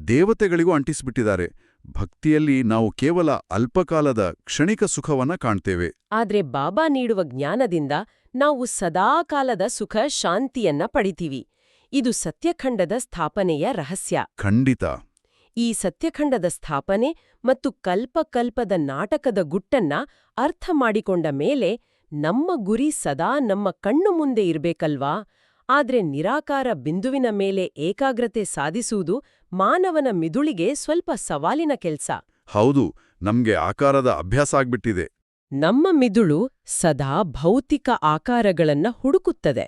ದೇವತೆಗಳಿಗೂ ಅಂಟಿಸಿಬಿಟ್ಟಿದ್ದಾರೆ. ಭಕ್ತಿಯಲ್ಲಿ ನಾವು ಕೇವಲ ಅಲ್ಪಕಾಲದ ಕ್ಷಣಿಕ ಸುಖವನ್ನ ಕಾಣ್ತೇವೆ. ಆದ್ರೆ ಬಾಬಾ ನೀಡುವ ಜ್ಞಾನದಿಂದ ನಾವು ಸದಾಕಾಲದ ಸುಖ ಶಾಂತಿಯನ್ನ ಪಡಿತೀವಿ. ಇದು ಸತ್ಯಖಂಡದ ಸ್ಥಾಪನೆಯ ರಹಸ್ಯ. ಖಂಡಿತ. ಈ ಸತ್ಯಖಂಡದ ಸ್ಥಾಪನೆ ಮತ್ತು ಕಲ್ಪಕಲ್ಪದ ನಾಟಕದ ಗುಟ್ಟನ್ನ ಅರ್ಥ ಮಾಡಿಕೊಂಡ ಮೇಲೆ ನಮ್ಮ ಗುರಿ ಸದಾ ನಮ್ಮ ಕಣ್ಣು ಮುಂದೆ ಇರ್ಬೇಕಲ್ವಾ? ಆದ್ರೆ ನಿರಾಕಾರ ಬಿಂದುವಿನ ಮೇಲೆ ಏಕಾಗ್ರತೆ ಸಾಧಿಸುವುದು ಮಾನವನ ಮಿದುಳಿಗೆ ಸ್ವಲ್ಪ ಸವಾಲಿನ ಕೆಲ್ಸ. ಹೌದು, ನಮ್ಗೆ ಆಕಾರದ ಅಭ್ಯಾಸ ಆಗ್ಬಿಟ್ಟಿದೆ. ನಮ್ಮ ಮಿದುಳು ಸದಾ ಭೌತಿಕ ಆಕಾರಗಳನ್ನ ಹುಡುಕುತ್ತದೆ.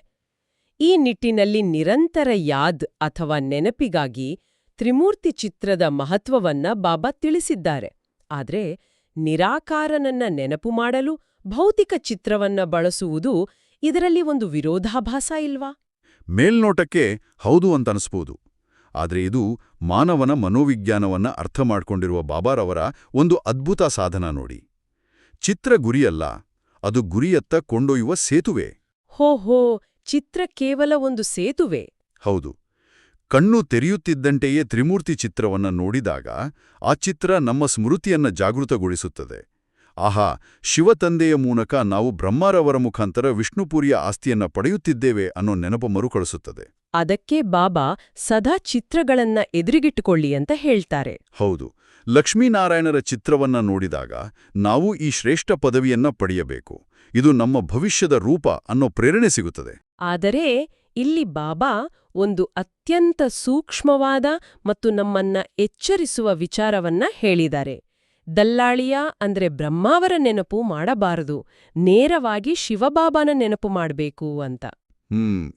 ಈ ನಿಟ್ಟಿನಲ್ಲಿ ನಿರಂತರ ಯಾದ್ ಅಥವಾ ನೆನಪಿಗಾಗಿ ತ್ರಿಮೂರ್ತಿ ಚಿತ್ರದ ಮಹತ್ವವನ್ನ ಬಾಬಾ ತಿಳಿಸಿದ್ದಾರೆ. ಆದ್ರೆ ನಿರಾಕಾರನನ್ನ ನೆನಪು ಮಾಡಲು ಭೌತಿಕ ಚಿತ್ರವನ್ನ ಬಳಸುವುದು ಇದರಲ್ಲಿ ಒಂದು ವಿರೋಧಾಭಾಸ ಇಲ್ವಾ? ಮೇಲ್ನೋಟಕ್ಕೆ ಹೌದು ಅಂತನಿಸ್ಬೋದು. ಆದ್ರೆ ಇದು ಮಾನವನ ಮನೋವಿಜ್ಞಾನವನ್ನ ಅರ್ಥ ಮಾಡ್ಕೊಂಡಿರುವ ಬಾಬಾರವರ ಒಂದು ಅದ್ಭುತ ಸಾಧನ ನೋಡಿ. ಚಿತ್ರ ಗುರಿಯಲ್ಲ, ಅದು ಗುರಿಯತ್ತ ಕೊಂಡೊಯ್ಯುವ ಸೇತುವೆ. ಹೋ, ಚಿತ್ರ ಕೇವಲ ಒಂದು ಸೇತುವೆ? ಹೌದು. ಕಣ್ಣು ತೆರೆಯುತ್ತಿದ್ದಂತೆಯೇ ತ್ರಿಮೂರ್ತಿ ಚಿತ್ರವನ್ನ ನೋಡಿದಾಗ ಆ ಚಿತ್ರ ನಮ್ಮ ಸ್ಮೃತಿಯನ್ನ ಜಾಗೃತಗೊಳಿಸುತ್ತದೆ. ಆಹಾ, ಶಿವತಂದೆಯ ಮೂಲಕ ನಾವು ಬ್ರಹ್ಮರವರ ಮುಖಾಂತರ ವಿಷ್ಣುಪುರಿಯ ಆಸ್ತಿಯನ್ನ ಪಡೆಯುತ್ತಿದ್ದೇವೆ ಅನ್ನೋ ನೆನಪು ಮರುಕಳಿಸುತ್ತದೆ. ಅದಕ್ಕೆ ಬಾಬಾ ಸದಾ ಚಿತ್ರಗಳನ್ನ ಎದುರಿಗಿಟ್ಟುಕೊಳ್ಳಿ ಅಂತ ಹೇಳ್ತಾರೆ. ಹೌದು, ಲಕ್ಷ್ಮೀನಾರಾಯಣರ ಚಿತ್ರವನ್ನ ನೋಡಿದಾಗ ನಾವು ಈ ಶ್ರೇಷ್ಠ ಪದವಿಯನ್ನ ಪಡೆಯಬೇಕು, ಇದು ನಮ್ಮ ಭವಿಷ್ಯದ ರೂಪ ಅನ್ನೋ ಪ್ರೇರಣೆ ಸಿಗುತ್ತದೆ. ಆದರೆ ಇಲ್ಲಿ ಬಾಬಾ ಒಂದು ಅತ್ಯಂತ ಸೂಕ್ಷ್ಮವಾದ ಮತ್ತು ನಮ್ಮನ್ನ ಎಚ್ಚರಿಸುವ ವಿಚಾರವನ್ನ ಹೇಳಿದ್ದಾರೆ. ದಲ್ಲಾಳಿಯ ಅಂದ್ರೆ ಬ್ರಹ್ಮಾವರ ನೆನಪು ಮಾಡಬಾರದು, ನೇರವಾಗಿ ಶಿವಬಾಬಾನ ನೆನಪು ಮಾಡಬೇಕು ಅಂತ.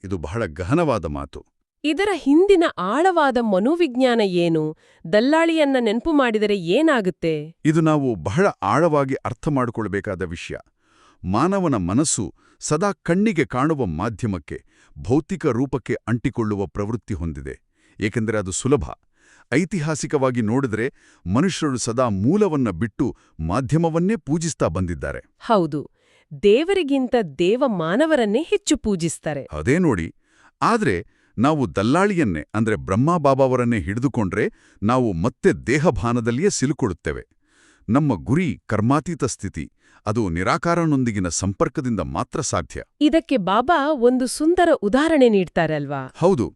ಇದು ಬಹಳ ಗಹನವಾದ ಮಾತು. ಇದರ ಹಿಂದಿನ ಆಳವಾದ ಮನೋವಿಜ್ಞಾನ ಏನು? ದಲ್ಲಾಳಿಯನ್ನ ನೆನಪು ಮಾಡಿದರೆ ಏನಾಗುತ್ತೆ? ಇದು ನಾವು ಬಹಳ ಆಳವಾಗಿ ಅರ್ಥ ಮಾಡಿಕೊಳ್ಬೇಕಾದ ವಿಷಯ. ಮಾನವನ ಮನಸ್ಸು ಸದಾ ಕಣ್ಣಿಗೆ ಕಾಣುವ ಮಾಧ್ಯಮಕ್ಕೆ, ಭೌತಿಕ ರೂಪಕ್ಕೆ ಅಂಟಿಕೊಳ್ಳುವ ಪ್ರವೃತ್ತಿ ಹೊಂದಿದೆ. ಏಕೆಂದರೆ ಅದು ಸುಲಭ. ಐತಿಹಾಸಿಕವಾಗಿ ನೋಡಿದ್ರೆ ಮನುಷ್ಯರು ಸದಾ ಮೂಲವನ್ನ ಬಿಟ್ಟು ಮಾಧ್ಯಮವನ್ನೇ ಪೂಜಿಸ್ತಾ ಬಂದಿದ್ದಾರೆ. ಹೌದು, ದೇವರಿಗಿಂತ ಮಾನವರನ್ನೇ ಹೆಚ್ಚು ಪೂಜಿಸ್ತಾರೆ. ಅದೇ ನೋಡಿ. ಆದ್ರೆ ನಾವು ದಲ್ಲಾಳಿಯನ್ನೇ ಅಂದ್ರೆ ಬ್ರಹ್ಮಬಾಬಾವರನ್ನೇ ಹಿಡಿದುಕೊಂಡ್ರೆ ನಾವು ಮತ್ತೆ ದೇಹಭಾನದಲ್ಲಿಯೇ ಸಿಲುಕೊಡುತ್ತೇವೆ. ನಮ್ಮ ಗುರಿ ಕರ್ಮಾತೀತ ಸ್ಥಿತಿ, ಅದು ನಿರಾಕಾರನೊಂದಿಗಿನ ಸಂಪರ್ಕದಿಂದ ಮಾತ್ರ ಸಾಧ್ಯ. ಇದಕ್ಕೆ ಬಾಬಾ ಒಂದು ಸುಂದರ ಉದಾಹರಣೆ ನೀಡ್ತಾರಲ್ವಾ? ಹೌದು.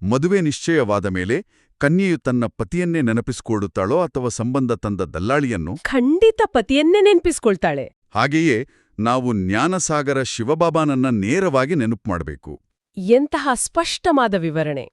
ಮದುವೆ ನಿಶ್ಚಯವಾದ ಮೇಲೆ ಕನ್ಯೆಯು ತನ್ನ ಪತಿಯನ್ನೇ ನೆನಪಿಸಿಕೊಳ್ಳುತ್ತಾಳೋ ಅಥವಾ ಸಂಬಂಧ ತಂದ ದಲ್ಲಾಳಿಯನ್ನು? ಖಂಡಿತ ಪತಿಯನ್ನೇ ನೆನ್ಪಿಸ್ಕೊಳ್ತಾಳೆ. ಹಾಗೆಯೇ ನಾವು ಜ್ಞಾನಸಾಗರ ಶಿವಬಾಬಾನನ್ನ ನೇರವಾಗಿ ನೆನಪು ಮಾಡಬೇಕು. ಎಂತಹ ಸ್ಪಷ್ಟವಾದ ವಿವರಣೆ!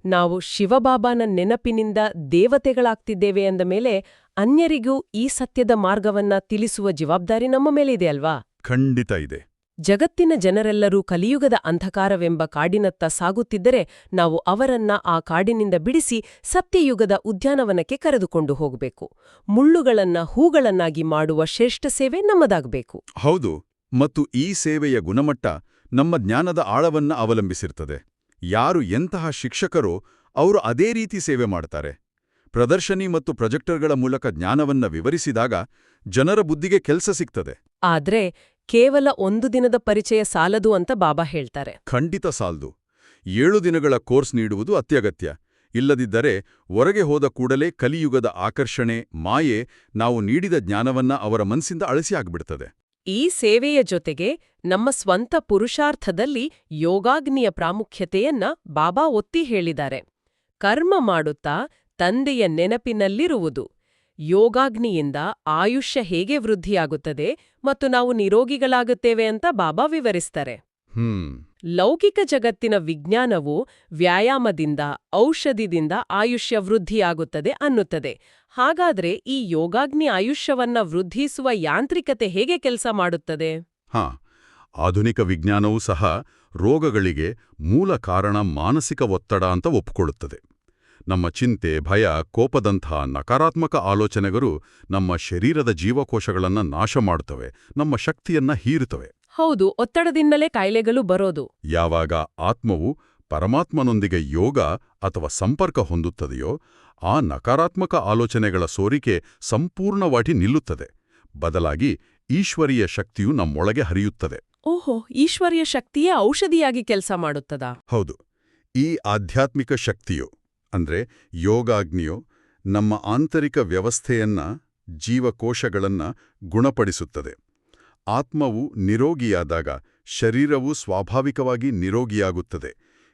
ನಾವು ಶಿವಬಾಬಾನ ನೆನಪಿನಿಂದ ದೇವತೆಗಳಾಗ್ತಿದ್ದೇವೆ ಅಂದ ಮೇಲೆ ಅನ್ಯರಿಗೂ ಈ ಸತ್ಯದ ಮಾರ್ಗವನ್ನ ತಿಳಿಸುವ ಜವಾಬ್ದಾರಿ ನಮ್ಮ ಮೇಲಿದೆ ಅಲ್ವಾ? ಖಂಡಿತ ಇದೆ. ಜಗತ್ತಿನ ಜನರೆಲ್ಲರೂ ಕಲಿಯುಗದ ಅಂಧಕಾರವೆಂಬ ಕಾಡಿನತ್ತ ಸಾಗುತ್ತಿದ್ದರೆ ನಾವು ಅವರನ್ನ ಆ ಕಾಡಿನಿಂದ ಬಿಡಿಸಿ ಸತ್ಯಯುಗದ ಉದ್ಯಾನವನಕ್ಕೆ ಕರೆದುಕೊಂಡು ಹೋಗಬೇಕು. ಮುಳ್ಳುಗಳನ್ನ ಹೂಗಳನ್ನಾಗಿ ಮಾಡುವ ಶ್ರೇಷ್ಠ ಸೇವೆ ನಮ್ಮದಾಗಬೇಕು. ಹೌದು. ಮತ್ತು ಈ ಸೇವೆಯ ಗುಣಮಟ್ಟ ನಮ್ಮ ಜ್ಞಾನದ ಆಳವನ್ನ ಅವಲಂಬಿಸಿರ್ತದೆ. ಯಾರು ಎಂತಹ ಶಿಕ್ಷಕರೋ ಅವರು ಅದೇ ರೀತಿ ಸೇವೆ ಮಾಡ್ತಾರೆ. ಪ್ರದರ್ಶನಿ ಮತ್ತು ಪ್ರೊಜೆಕ್ಟರ್ಗಳ ಮೂಲಕ ಜ್ಞಾನವನ್ನ ವಿವರಿಸಿದಾಗ ಜನರ ಬುದ್ಧಿಗೆ ಕೆಲಸ ಸಿಗ್ತದೆ. ಆದ್ರೆ ಕೇವಲ 1 ದಿನದ ಪರಿಚಯ ಸಾಲದು ಅಂತ ಬಾಬಾ ಹೇಳ್ತಾರೆ. ಖಂಡಿತ ಸಾಲ್ದು. 7 ದಿನಗಳ ಕೋರ್ಸ್ ನೀಡುವುದು ಅತ್ಯಗತ್ಯ. ಇಲ್ಲದಿದ್ದರೆ ಹೊರಗೆ ಹೋದ ಕೂಡಲೇ ಕಲಿಯುಗದ ಆಕರ್ಷಣೆ, ಮಾಯೆ ನಾವು ನೀಡಿದ ಜ್ಞಾನವನ್ನ ಅವರ ಮನಸ್ಸಿಂದ ಅಳಿಸಿ ಆಗ್ಬಿಡ್ತದೆ. ಈ ಸೇವೆಯ ಜೊತೆಗೆ ನಮ್ಮ ಸ್ವಂತ ಪುರುಷಾರ್ಥದಲ್ಲಿ ಯೋಗಾಗ್ನಿಯ ಪ್ರಾಮುಖ್ಯತೆಯನ್ನ ಬಾಬಾ ಒತ್ತಿ ಹೇಳಿದ್ದಾರೆ. ಕರ್ಮ ಮಾಡುತ್ತಾ ತಂದೆಯ ನೆನಪಿನಲ್ಲಿರುವುದು. ಯೋಗಾಗ್ನಿಯಿಂದ ಆಯುಷ್ಯ ಹೇಗೆ ವೃದ್ಧಿಯಾಗುತ್ತದೆ ಮತ್ತು ನಾವು ನಿರೋಗಿಗಳಾಗುತ್ತೇವೆ ಅಂತ ಬಾಬಾ ವಿವರಿಸ್ತಾರೆ. ಲೌಕಿಕ ಜಗತ್ತಿನ ವಿಜ್ಞಾನವು ವ್ಯಾಯಾಮದಿಂದ, ಔಷಧಿದಿಂದ ಆಯುಷ್ಯ ವೃದ್ಧಿಯಾಗುತ್ತದೆ ಅನ್ನುತ್ತದೆ. ಹಾಗಾದ್ರೆ ಈ ಯೋಗಾಗ್ನಿ ಆಯುಷ್ಯವನ್ನ ವೃದ್ಧಿಸುವ ಯಾಂತ್ರಿಕತೆ ಹೇಗೆ ಕೆಲಸ ಮಾಡುತ್ತದೆ? ಆಧುನಿಕ ವಿಜ್ಞಾನವೂ ಸಹ ರೋಗಗಳಿಗೆ ಮೂಲ ಕಾರಣ ಮಾನಸಿಕ ಒತ್ತಡ ಅಂತ ಒಪ್ಪಿಕೊಳ್ಳುತ್ತದೆ. ನಮ್ಮ ಚಿಂತೆ, ಭಯ, ಕೋಪದಂಥ ನಕಾರಾತ್ಮಕ ಆಲೋಚನೆಗಳು ನಮ್ಮ ಶರೀರದ ಜೀವಕೋಶಗಳನ್ನು ನಾಶ ಮಾಡುತ್ತವೆ, ನಮ್ಮ ಶಕ್ತಿಯನ್ನ ಹೀರುತ್ತವೆ. ಹೌದು, ಒತ್ತಡದಿಂದಲೇ ಕಾಯಿಲೆಗಳು ಬರೋದು. ಯಾವಾಗ ಆತ್ಮವು ಪರಮಾತ್ಮನೊಂದಿಗೆ ಯೋಗ ಅಥವಾ ಸಂಪರ್ಕ ಹೊಂದುತ್ತದೆಯೋ ಆ ನಕಾರಾತ್ಮಕ ಆಲೋಚನೆಗಳ ಸೋರಿಕೆ ಸಂಪೂರ್ಣವಾಗಿ ನಿಲ್ಲುತ್ತದೆ. ಬದಲಾಗಿ ಈಶ್ವರೀಯ ಶಕ್ತಿಯು ನಮ್ಮೊಳಗೆ ಹರಿಯುತ್ತದೆ. ಓಹೋ, ಈಶ್ವರೀಯ ಶಕ್ತಿಯೇ ಔಷಧಿಯಾಗಿ ಕೆಲಸ ಮಾಡುತ್ತದಾ? ಹೌದು. ಈ ಆಧ್ಯಾತ್ಮಿಕ ಶಕ್ತಿಯು ಅಂದ್ರೆ ಯೋಗಾಗ್ನಿಯು ನಮ್ಮ ಆಂತರಿಕ ವ್ಯವಸ್ಥೆಯನ್ನ, ಜೀವಕೋಶಗಳನ್ನ ಗುಣಪಡಿಸುತ್ತದೆ. ಆತ್ಮವು ನಿರೋಗಿಯಾದಾಗ ಶರೀರವು ಸ್ವಾಭಾವಿಕವಾಗಿ ನಿರೋಗಿಯಾಗುತ್ತದೆ.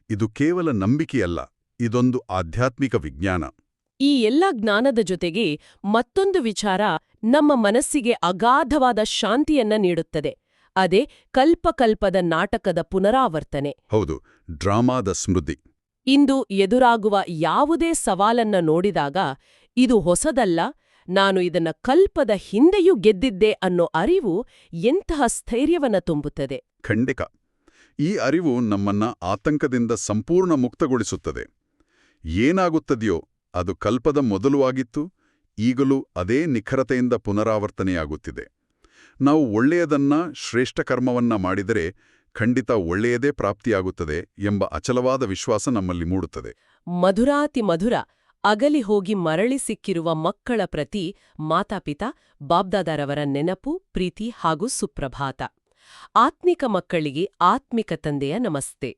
ಇದು ಕೇವಲ ನಂಬಿಕೆಯಲ್ಲ, ಇದೊಂದು ಆಧ್ಯಾತ್ಮಿಕ ವಿಜ್ಞಾನ. ಈ ಎಲ್ಲ ಜ್ಞಾನದ ಜೊತೆಗೆ ಮತ್ತೊಂದು ವಿಚಾರ ನಮ್ಮ ಮನಸ್ಸಿಗೆ ಅಗಾಧವಾದ ಶಾಂತಿಯನ್ನ ನೀಡುತ್ತದೆ. ಅದೇ ಕಲ್ಪಕಲ್ಪದ ನಾಟಕದ ಪುನರಾವರ್ತನೆ. ಹೌದು, ಡ್ರಾಮಾದ ಸ್ಮೃತಿ. ಇಂದು ಎದುರಾಗುವ ಯಾವುದೇ ಸವಾಲನ್ನ ನೋಡಿದಾಗ ಇದು ಹೊಸದಲ್ಲ, ನಾನು ಇದನ್ನ ಕಲ್ಪದ ಹಿಂದೆಯೂ ಗೆದ್ದಿದ್ದೆ ಅನ್ನೋ ಅರಿವು ಎಂತಹ ಸ್ಥೈರ್ಯವನ್ನ ತುಂಬುತ್ತದೆ. ಖಂಡಿತ. ಈ ಅರಿವು ನಮ್ಮನ್ನ ಆತಂಕದಿಂದ ಸಂಪೂರ್ಣ ಮುಕ್ತಗೊಳಿಸುತ್ತದೆ. ಏನಾಗುತ್ತದೆಯೋ ಅದು ಕಲ್ಪದ ಮೊದಲು ಆಗಿತ್ತು, ಈಗಲೂ ಅದೇ ನಿಖರತೆಯಿಂದ ಪುನರಾವರ್ತನೆಯಾಗುತ್ತಿದೆ. ನಾವು ಒಳ್ಳೆಯದನ್ನ, ಶ್ರೇಷ್ಠ ಕರ್ಮವನ್ನ ಮಾಡಿದರೆ ಖಂಡಿತ ಒಳ್ಳೆಯದೇ ಪ್ರಾಪ್ತಿಯಾಗುತ್ತದೆ ಎಂಬ ಅಚಲವಾದ ವಿಶ್ವಾಸ ನಮ್ಮಲ್ಲಿ ಮೂಡುತ್ತದೆ. ಮಧುರಾತಿ ಮಧುರ ಅಗಲಿ ಹೋಗಿ ಮರಳಿ ಸಿಕ್ಕಿರುವ ಮಕ್ಕಳ ಪ್ರತಿ ಮಾತಾಪಿತಾ ಬಾಬ್ದಾದಾರವರ ನೆನಪು, ಪ್ರೀತಿ ಹಾಗೂ ಸುಪ್ರಭಾತ. ಆತ್ಮಿಕ ಮಕ್ಕಳಿಗೆ ಆತ್ಮಿಕ ತಂದೆಯ ನಮಸ್ತೆ.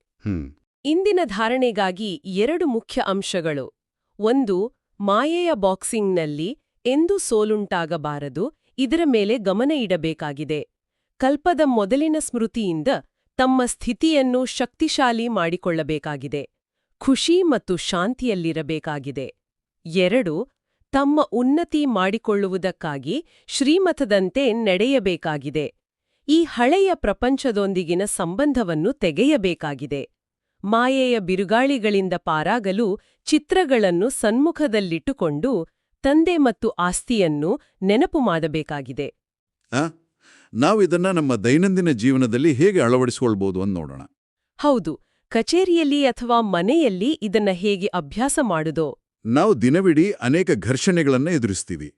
ಇಂದಿನ ಧಾರಣೆಗಾಗಿ 2 ಮುಖ್ಯ ಅಂಶಗಳು. 1. ಮಾಯೆಯ ಬಾಕ್ಸಿಂಗ್ನಲ್ಲಿ ಎಂದೂ ಸೋಲುಂಟಾಗಬಾರದು, ಇದರ ಮೇಲೆ ಗಮನ ಇಡಬೇಕಾಗಿದೆ. ಕಲ್ಪದ ಮೊದಲಿನ ಸ್ಮೃತಿಯಿಂದ ತಮ್ಮ ಸ್ಥಿತಿಯನ್ನು ಶಕ್ತಿಶಾಲಿ ಮಾಡಿಕೊಳ್ಳಬೇಕಾಗಿದೆ. ಖುಷಿ ಮತ್ತು ಶಾಂತಿಯಲ್ಲಿರಬೇಕಾಗಿದೆ. 2. ತಮ್ಮ ಉನ್ನತಿ ಮಾಡಿಕೊಳ್ಳುವುದಕ್ಕಾಗಿ ಶ್ರೀಮತದಂತೆ ನಡೆಯಬೇಕಾಗಿದೆ. ಈ ಹಳೆಯ ಪ್ರಪಂಚದೊಂದಿಗಿನ ಸಂಬಂಧವನ್ನು ತೆಗೆಯಬೇಕಾಗಿದೆ. ಮಾಯೆಯ ಬಿರುಗಾಳಿಗಳಿಂದ ಪಾರಾಗಲು ಚಿತ್ರಗಳನ್ನು ಸನ್ಮುಖದಲ್ಲಿಟ್ಟುಕೊಂಡು ತಂದೆ ಮತ್ತು ಆಸ್ತಿಯನ್ನು ನೆನಪು ಮಾಡಬೇಕಾಗಿದೆ. ನಾವಿದನ್ನ ನಮ್ಮ ದೈನಂದಿನ ಜೀವನದಲ್ಲಿ ಹೇಗೆ ಅಳವಡಿಸಿಕೊಳ್ಬೋದು ಅಂತ ನೋಡೋಣ. ಹೌದು, ಕಚೇರಿಯಲ್ಲಿ ಅಥವಾ ಮನೆಯಲ್ಲಿ ಇದನ್ನ ಹೇಗೆ ಅಭ್ಯಾಸ ಮಾಡುದೋ? ನಾವು ದಿನವಿಡೀ ಅನೇಕ ಘರ್ಷಣೆಗಳನ್ನ ಎದುರಿಸ್ತೀವಿ.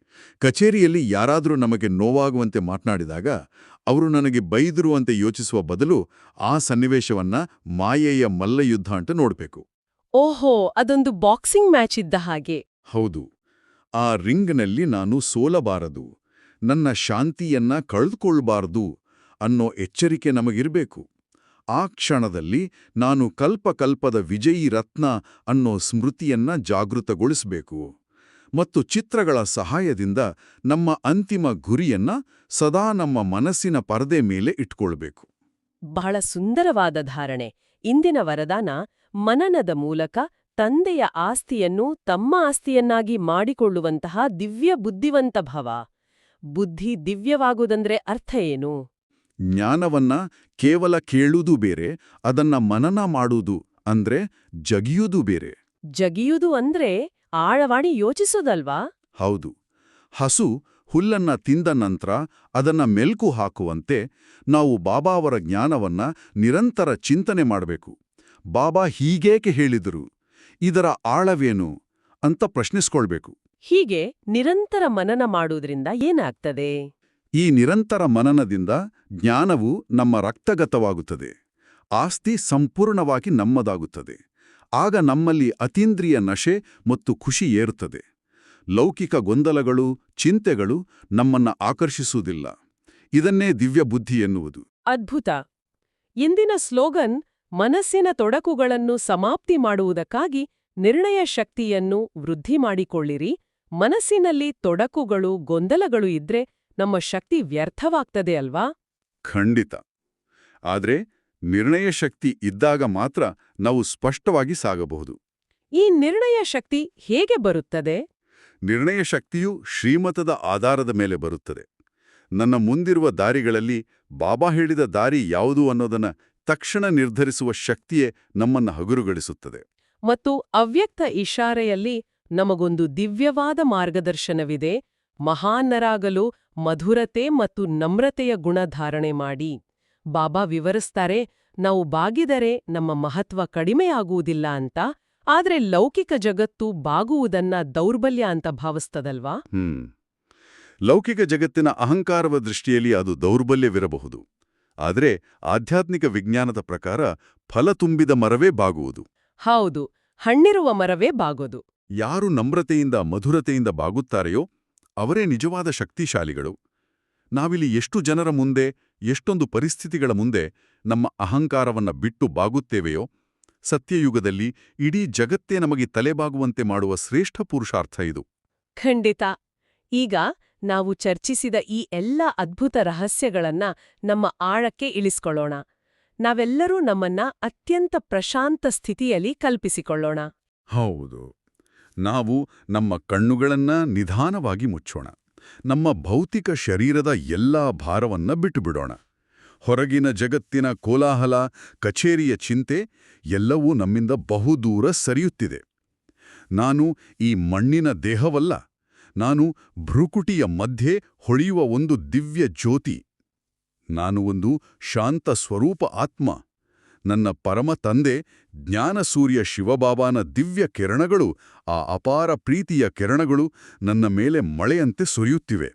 ಕಚೇರಿಯಲ್ಲಿ ಯಾರಾದರೂ ನಮಗೆ ನೋವಾಗುವಂತೆ ಮಾತನಾಡಿದಾಗ ಅವರು ನನಗೆ ಬೈದರು ಅಂತ ಯೋಚಿಸುವ ಬದಲು ಆ ಸನ್ನಿವೇಶವನ್ನ ಮಾಯೆಯ ಮಲ್ಲಯುದ್ಧ ಅಂತ ನೋಡ್ಬೇಕು. ಓಹೋ, ಅದೊಂದು ಬಾಕ್ಸಿಂಗ್ ಮ್ಯಾಚ್ ಇದ್ದ ಹಾಗೆ. ಹೌದು. ಆ ರಿಂಗ್ನಲ್ಲಿ ನಾನು ಸೋಲಬಾರದು, ನನ್ನ ಶಾಂತಿಯನ್ನ ಕಳೆದುಕೊಳ್ಬಾರದು ಅನ್ನೋ ಎಚ್ಚರಿಕೆ ನಮಗಿರಬೇಕು. ಆ ಕ್ಷಣದಲ್ಲಿ ನಾನು ಕಲ್ಪಕಲ್ಪದ ವಿಜಯೀ ರತ್ನ ಅನ್ನೋ ಸ್ಮೃತಿಯನ್ನ ಜಾಗೃತಗೊಳಿಸಬೇಕು ಮತ್ತು ಚಿತ್ರಗಳ ಸಹಾಯದಿಂದ ನಮ್ಮ ಅಂತಿಮ ಗುರಿಯನ್ನ ಸದಾ ನಮ್ಮ ಮನಸ್ಸಿನ ಪರದೆ ಮೇಲೆ ಇಟ್ಕೊಳ್ಬೇಕು. ಬಹಳ ಸುಂದರವಾದ ಧಾರಣೆ. ಇಂದಿನ ವರದಾನ ಮನನದ ಮೂಲಕ ತಂದೆಯ ಆಸ್ತಿಯನ್ನು ತಮ್ಮ ಆಸ್ತಿಯನ್ನಾಗಿ ಮಾಡಿಕೊಳ್ಳುವಂತಹ ದಿವ್ಯ ಬುದ್ಧಿವಂತ ಭವ. ಬುದ್ಧಿ ದಿವ್ಯವಾಗುವುದಂದ್ರೆ ಅರ್ಥ ಏನು? ಜ್ಞಾನವನ್ನ ಕೇವಲ ಕೇಳುವುದು ಬೇರೆ, ಅದನ್ನ ಮನನ ಮಾಡುವುದು ಅಂದ್ರೆ ಜಗಿಯುವುದು ಬೇರೆ. ಜಗಿಯುವುದು ಅಂದ್ರೆ ಆಳವಾಣಿ ಯೋಚಿಸೋದಲ್ವಾ? ಹೌದು. ಹಸು ಹುಲ್ಲನ್ನ ತಿಂದ ನಂತರ ಅದನ್ನ ಮೆಲ್ಕು ಹಾಕುವಂತೆ ನಾವು ಬಾಬಾ ಅವರ ಜ್ಞಾನವನ್ನ ನಿರಂತರ ಚಿಂತನೆ ಮಾಡಬೇಕು. ಬಾಬಾ ಹೀಗೇಕೆ ಹೇಳಿದರು, ಇದರ ಆಳವೇನು ಅಂತ ಪ್ರಶ್ನಿಸ್ಕೊಳ್ಬೇಕು. ಹೀಗೆ ನಿರಂತರ ಮನನ ಮಾಡುವುದರಿಂದ ಏನಾಗ್ತದೆ? ಈ ನಿರಂತರ ಮನನದಿಂದ ಜ್ಞಾನವು ನಮ್ಮ ರಕ್ತಗತವಾಗುತ್ತದೆ. ಆಸ್ತಿ ಸಂಪೂರ್ಣವಾಗಿ ನಮ್ಮದಾಗುತ್ತದೆ. ಆಗ ನಮ್ಮಲ್ಲಿ ಅತೀಂದ್ರಿಯ ನಶೆ ಮತ್ತು ಖುಷಿ ಏರುತ್ತದೆ. ಲೌಕಿಕ ಗೊಂದಲಗಳು, ಚಿಂತೆಗಳು ನಮ್ಮನ್ನ ಆಕರ್ಷಿಸುವುದಿಲ್ಲ. ಇದನ್ನೇ ದಿವ್ಯ ಬುದ್ಧಿ ಎನ್ನುವುದು. ಅದ್ಭುತ. ಇಂದಿನ ಸ್ಲೋಗನ್ ಮನಸ್ಸಿನ ತೊಡಕುಗಳನ್ನು ಸಮಾಪ್ತಿ ಮಾಡುವುದಕ್ಕಾಗಿ ನಿರ್ಣಯ ಶಕ್ತಿಯನ್ನು ವೃದ್ಧಿ ಮಾಡಿಕೊಳ್ಳಿರಿ. ಮನಸ್ಸಿನಲ್ಲಿ ತೊಡಕುಗಳು, ಗೊಂದಲಗಳು ಇದ್ರೆ ನಮ್ಮ ಶಕ್ತಿ ವ್ಯರ್ಥವಾಗ್ತದೆ ಅಲ್ವಾ? ಖಂಡಿತ. ಆದ್ರೆ ನಿರ್ಣಯ ಶಕ್ತಿ ಇದ್ದಾಗ ಮಾತ್ರ ನಾವು ಸ್ಪಷ್ಟವಾಗಿ ಸಾಗಬಹುದು. ಈ ನಿರ್ಣಯ ಶಕ್ತಿ ಹೇಗೆ ಬರುತ್ತದೆ? ನಿರ್ಣಯ ಶಕ್ತಿಯು ಶ್ರೀಮತದ ಆಧಾರದ ಮೇಲೆ ಬರುತ್ತದೆ. ನನ್ನ ಮುಂದಿರುವ ದಾರಿಗಳಲ್ಲಿ ಬಾಬಾ ಹೇಳಿದ ದಾರಿ ಯಾವುದು ಅನ್ನೋದನ್ನ ತಕ್ಷಣ ನಿರ್ಧರಿಸುವ ಶಕ್ತಿಯೇ ನಮ್ಮನ್ನ ಹಗುರುಗೊಳಿಸುತ್ತದೆ. ಮತ್ತು ಅವ್ಯಕ್ತ ಇಶಾರೆಯಲ್ಲಿ ನಮಗೊಂದು ದಿವ್ಯವಾದ ಮಾರ್ಗದರ್ಶನವಿದೆ. ಮಹಾನ್ನರಾಗಲು ಮಧುರತೆ ಮತ್ತು ನಮ್ರತೆಯ ಗುಣ ಧಾರಣೆ ಮಾಡಿ. ಬಾಬಾ ವಿವರಿಸ್ತಾರೆ, ನಾವು ಬಾಗಿದರೆ ನಮ್ಮ ಮಹತ್ವ ಕಡಿಮೆಯಾಗುವುದಿಲ್ಲ ಅಂತ. ಆದ್ರೆ ಲೌಕಿಕ ಜಗತ್ತು ಬಾಗುವುದನ್ನ ದೌರ್ಬಲ್ಯ ಅಂತ ಭಾವಿಸ್ತದಲ್ವಾ? ಲೌಕಿಕ ಜಗತ್ತಿನ ಅಹಂಕಾರವ ದೃಷ್ಟಿಯಲ್ಲಿ ಅದು ದೌರ್ಬಲ್ಯವಿರಬಹುದು. ಆದರೆ ಆಧ್ಯಾತ್ಮಿಕ ವಿಜ್ಞಾನದ ಪ್ರಕಾರ ಫಲ ತುಂಬಿದ ಮರವೇ ಬಾಗುವುದು. ಹೌದು, ಹಣ್ಣಿರುವ ಮರವೇ ಬಾಗೋದು. ಯಾರು ನಮ್ರತೆಯಿಂದ ಮಧುರತೆಯಿಂದ ಬಾಗುತ್ತಾರೆಯೋ ಅವರೇ ನಿಜವಾದ ಶಕ್ತಿಶಾಲಿಗಳು. ನಾವಿಲ್ಲಿ ಎಷ್ಟು ಜನರ ಮುಂದೆ, ಎಷ್ಟೊಂದು ಪರಿಸ್ಥಿತಿಗಳ ಮುಂದೆ ನಮ್ಮ ಅಹಂಕಾರವನ್ನ ಬಿಟ್ಟು ಬಾಗುತ್ತೇವೆಯೋ, ಸತ್ಯಯುಗದಲ್ಲಿ ಇಡೀ ಜಗತ್ತೇ ನಮಗೆ ತಲೆಬಾಗುವಂತೆ ಮಾಡುವ ಶ್ರೇಷ್ಠ ಪುರುಷಾರ್ಥ ಇದು. ಖಂಡಿತ. ಈಗ ನಾವು ಚರ್ಚಿಸಿದ ಈ ಎಲ್ಲ ಅದ್ಭುತ ರಹಸ್ಯಗಳನ್ನ ನಮ್ಮ ಆಳಕ್ಕೆ ಇಳಿಸ್ಕೊಳ್ಳೋಣ. ನಾವೆಲ್ಲರೂ ನಮ್ಮನ್ನ ಅತ್ಯಂತ ಪ್ರಶಾಂತ ಸ್ಥಿತಿಯಲ್ಲಿ ಕಲ್ಪಿಸಿಕೊಳ್ಳೋಣ. ಹೌದು. ನಾವು ನಮ್ಮ ಕಣ್ಣುಗಳನ್ನ ನಿಧಾನವಾಗಿ ಮುಚ್ಚೋಣ. ನಮ್ಮ ಭೌತಿಕ ಶರೀರದ ಎಲ್ಲಾ ಭಾರವನ್ನ ಬಿಟ್ಟುಬಿಡೋಣ. ಹೊರಗಿನ ಜಗತ್ತಿನ ಕೋಲಾಹಲ, ಕಚೇರಿಯ ಚಿಂತೆ ಎಲ್ಲವೂ ನಮ್ಮಿಂದ ಬಹುದೂರ ಸರಿಯುತ್ತಿದೆ. ನಾನು ಈ ಮಣ್ಣಿನ ದೇಹವಲ್ಲ. ನಾನು ಭ್ರುಕುಟಿಯ ಮಧ್ಯೆ ಹೊಳೆಯುವ ಒಂದು ದಿವ್ಯ ಜ್ಯೋತಿ. ನಾನು ಒಂದು ಶಾಂತ ಸ್ವರೂಪ ಆತ್ಮ. ನನ್ನ ಪರಮ ತಂದೆ ಜ್ಞಾನಸೂರ್ಯ ಶಿವಬಾಬಾನ ದಿವ್ಯ ಕಿರಣಗಳು, ಆ ಅಪಾರ ಪ್ರೀತಿಯ ಕಿರಣಗಳು ನನ್ನ ಮೇಲೆ ಮಳೆಯಂತೆ ಸುರಿಯುತ್ತಿವೆ.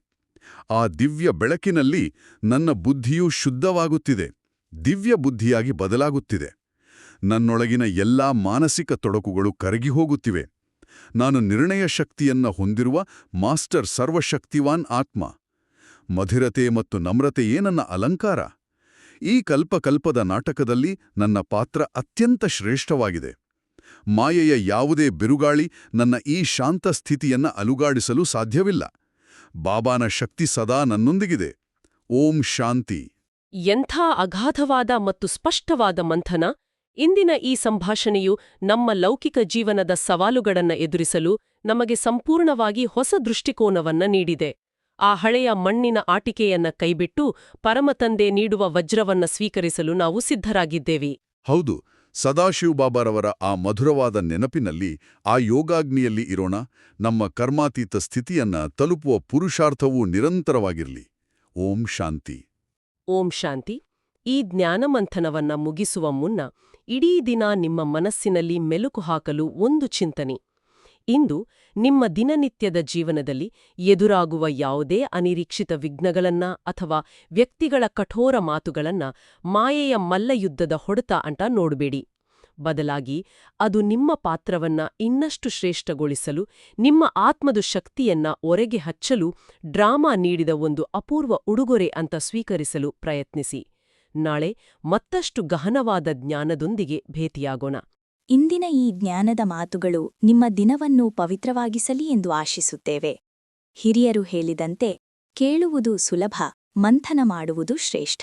ಆ ದಿವ್ಯ ಬೆಳಕಿನಲ್ಲಿ ನನ್ನ ಬುದ್ಧಿಯೂ ಶುದ್ಧವಾಗುತ್ತಿದೆ, ದಿವ್ಯ ಬುದ್ಧಿಯಾಗಿ ಬದಲಾಗುತ್ತಿದೆ. ನನ್ನೊಳಗಿನ ಎಲ್ಲಾ ಮಾನಸಿಕ ತೊಡಕುಗಳು ಕರಗಿಹೋಗುತ್ತಿವೆ. ನಾನು ನಿರ್ಣಯ ಶಕ್ತಿಯನ್ನ ಹೊಂದಿರುವ ಮಾಸ್ಟರ್ ಸರ್ವಶಕ್ತಿವಾನ್ ಆತ್ಮ. ಮಧುರತೆ ಮತ್ತು ನಮ್ರತೆಯೇ ನನ್ನ ಅಲಂಕಾರ. ಈ ಕಲ್ಪಕಲ್ಪದ ನಾಟಕದಲ್ಲಿ ನನ್ನ ಪಾತ್ರ ಅತ್ಯಂತ ಶ್ರೇಷ್ಠವಾಗಿದೆ. ಮಾಯೆಯ ಯಾವುದೇ ಬಿರುಗಾಳಿ ನನ್ನ ಈ ಶಾಂತ ಸ್ಥಿತಿಯನ್ನ ಅಲುಗಾಡಿಸಲು ಸಾಧ್ಯವಿಲ್ಲ. ಬಾಬಾನ ಶಕ್ತಿ ಸದಾ ನನ್ನೊಂದಿಗಿದೆ. ಓಂ ಶಾಂತಿ. ಎಂಥ ಅಗಾಧವಾದ ಮತ್ತು ಸ್ಪಷ್ಟವಾದ ಮಂಥನ! ಇಂದಿನ ಈ ಸಂಭಾಷಣೆಯು ನಮ್ಮ ಲೌಕಿಕ ಜೀವನದ ಸವಾಲುಗಳನ್ನ ಎದುರಿಸಲು ನಮಗೆ ಸಂಪೂರ್ಣವಾಗಿ ಹೊಸ ದೃಷ್ಟಿಕೋನವನ್ನ ನೀಡಿದೆ. ಆ ಹಳೆಯ ಮಣ್ಣಿನ ಆಟಿಕೆಯನ್ನ ಕೈಬಿಟ್ಟು ಪರಮತಂದೆ ನೀಡುವ ವಜ್ರವನ್ನ ಸ್ವೀಕರಿಸಲು ನಾವು ಸಿದ್ಧರಾಗಿದ್ದೇವೆ. ಹೌದು. ಸದಾಶಿವ್ ಬಾಬಾರವರ ಆ ಮಧುರವಾದ ನೆನಪಿನಲ್ಲಿ, ಆ ಯೋಗಾಗ್ನಿಯಲ್ಲಿ ಇರೋಣ. ನಮ್ಮ ಕರ್ಮಾತೀತ ಸ್ಥಿತಿಯನ್ನ ತಲುಪುವ ಪುರುಷಾರ್ಥವೂ ನಿರಂತರವಾಗಿರಲಿ. ಓಂ ಶಾಂತಿ. ಓಂ ಶಾಂತಿ. ಈ ಜ್ಞಾನಮಂಥನವನ್ನ ಮುಗಿಸುವ ಮುನ್ನ ಇಡೀ ದಿನ ನಿಮ್ಮ ಮನಸ್ಸಿನಲ್ಲಿ ಮೆಲುಕು ಹಾಕಲು ಒಂದು ಚಿಂತನೆ. ಇಂದು ನಿಮ್ಮ ದಿನನಿತ್ಯದ ಜೀವನದಲ್ಲಿ ಎದುರಾಗುವ ಯಾವುದೇ ಅನಿರೀಕ್ಷಿತ ವಿಘ್ನಗಳನ್ನ ಅಥವಾ ವ್ಯಕ್ತಿಗಳ ಕಠೋರ ಮಾತುಗಳನ್ನ ಮಾಯೆಯ ಮಲ್ಲಯುದ್ಧದ ಹೊಡೆತ ಅಂತ ನೋಡಬೇಡಿ. ಬದಲಾಗಿ ಅದು ನಿಮ್ಮ ಪಾತ್ರವನ್ನ ಇನ್ನಷ್ಟು ಶ್ರೇಷ್ಠಗೊಳಿಸಲು, ನಿಮ್ಮ ಆತ್ಮದ ಶಕ್ತಿಯನ್ನ ಒರೆಗೆ ಹಚ್ಚಲು ಡ್ರಾಮಾ ನೀಡಿದ ಒಂದು ಅಪೂರ್ವ ಉಡುಗೊರೆ ಅಂತ ಸ್ವೀಕರಿಸಲು ಪ್ರಯತ್ನಿಸಿ. ನಾಳೆ ಮತ್ತಷ್ಟು ಗಹನವಾದ ಜ್ಞಾನದೊಂದಿಗೆ ಭೇಟಿಯಾಗೋಣ. ಇಂದಿನ ಈ ಜ್ಞಾನದ ಮಾತುಗಳು ನಿಮ್ಮ ದಿನವನ್ನು ಪವಿತ್ರವಾಗಿಸಲಿ ಎಂದು ಆಶಿಸುತ್ತೇವೆ. ಹಿರಿಯರು ಹೇಳಿದಂತೆ, ಕೇಳುವುದು ಸುಲಭ, ಮಂಥನ ಮಾಡುವುದು ಶ್ರೇಷ್ಠ.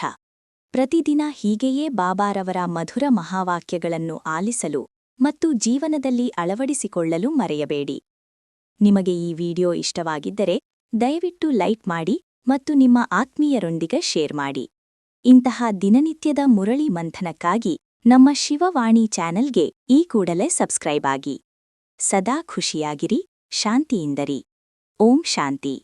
ಪ್ರತಿದಿನ ಹೀಗೆಯೇ ಬಾಬಾರವರ ಮಧುರ ಮಹಾವಾಕ್ಯಗಳನ್ನು ಆಲಿಸಲು ಮತ್ತು ಜೀವನದಲ್ಲಿ ಅಳವಡಿಸಿಕೊಳ್ಳಲು ಮರೆಯಬೇಡಿ. ನಿಮಗೆ ಈ ವಿಡಿಯೋ ಇಷ್ಟವಾಗಿದ್ದರೆ ದಯವಿಟ್ಟು ಲೈಕ್ ಮಾಡಿ ಮತ್ತು ನಿಮ್ಮ ಆತ್ಮೀಯರೊಂದಿಗೆ ಶೇರ್ ಮಾಡಿ. ಇಂತಹ ದಿನನಿತ್ಯದ ಮುರಳಿ ಮಂಥನಕ್ಕಾಗಿ ನಮ್ಮ ಶಿವವಾಣಿ ಚಾನೆಲ್ಗೆ ಈ ಕೂಡಲೇ ಸಬ್ಸ್ಕ್ರೈಬ್ ಆಗಿ. ಸದಾ ಖುಷಿಯಾಗಿರಿ, ಶಾಂತಿಯಿಂದರಿ. ಓಂ ಶಾಂತಿ.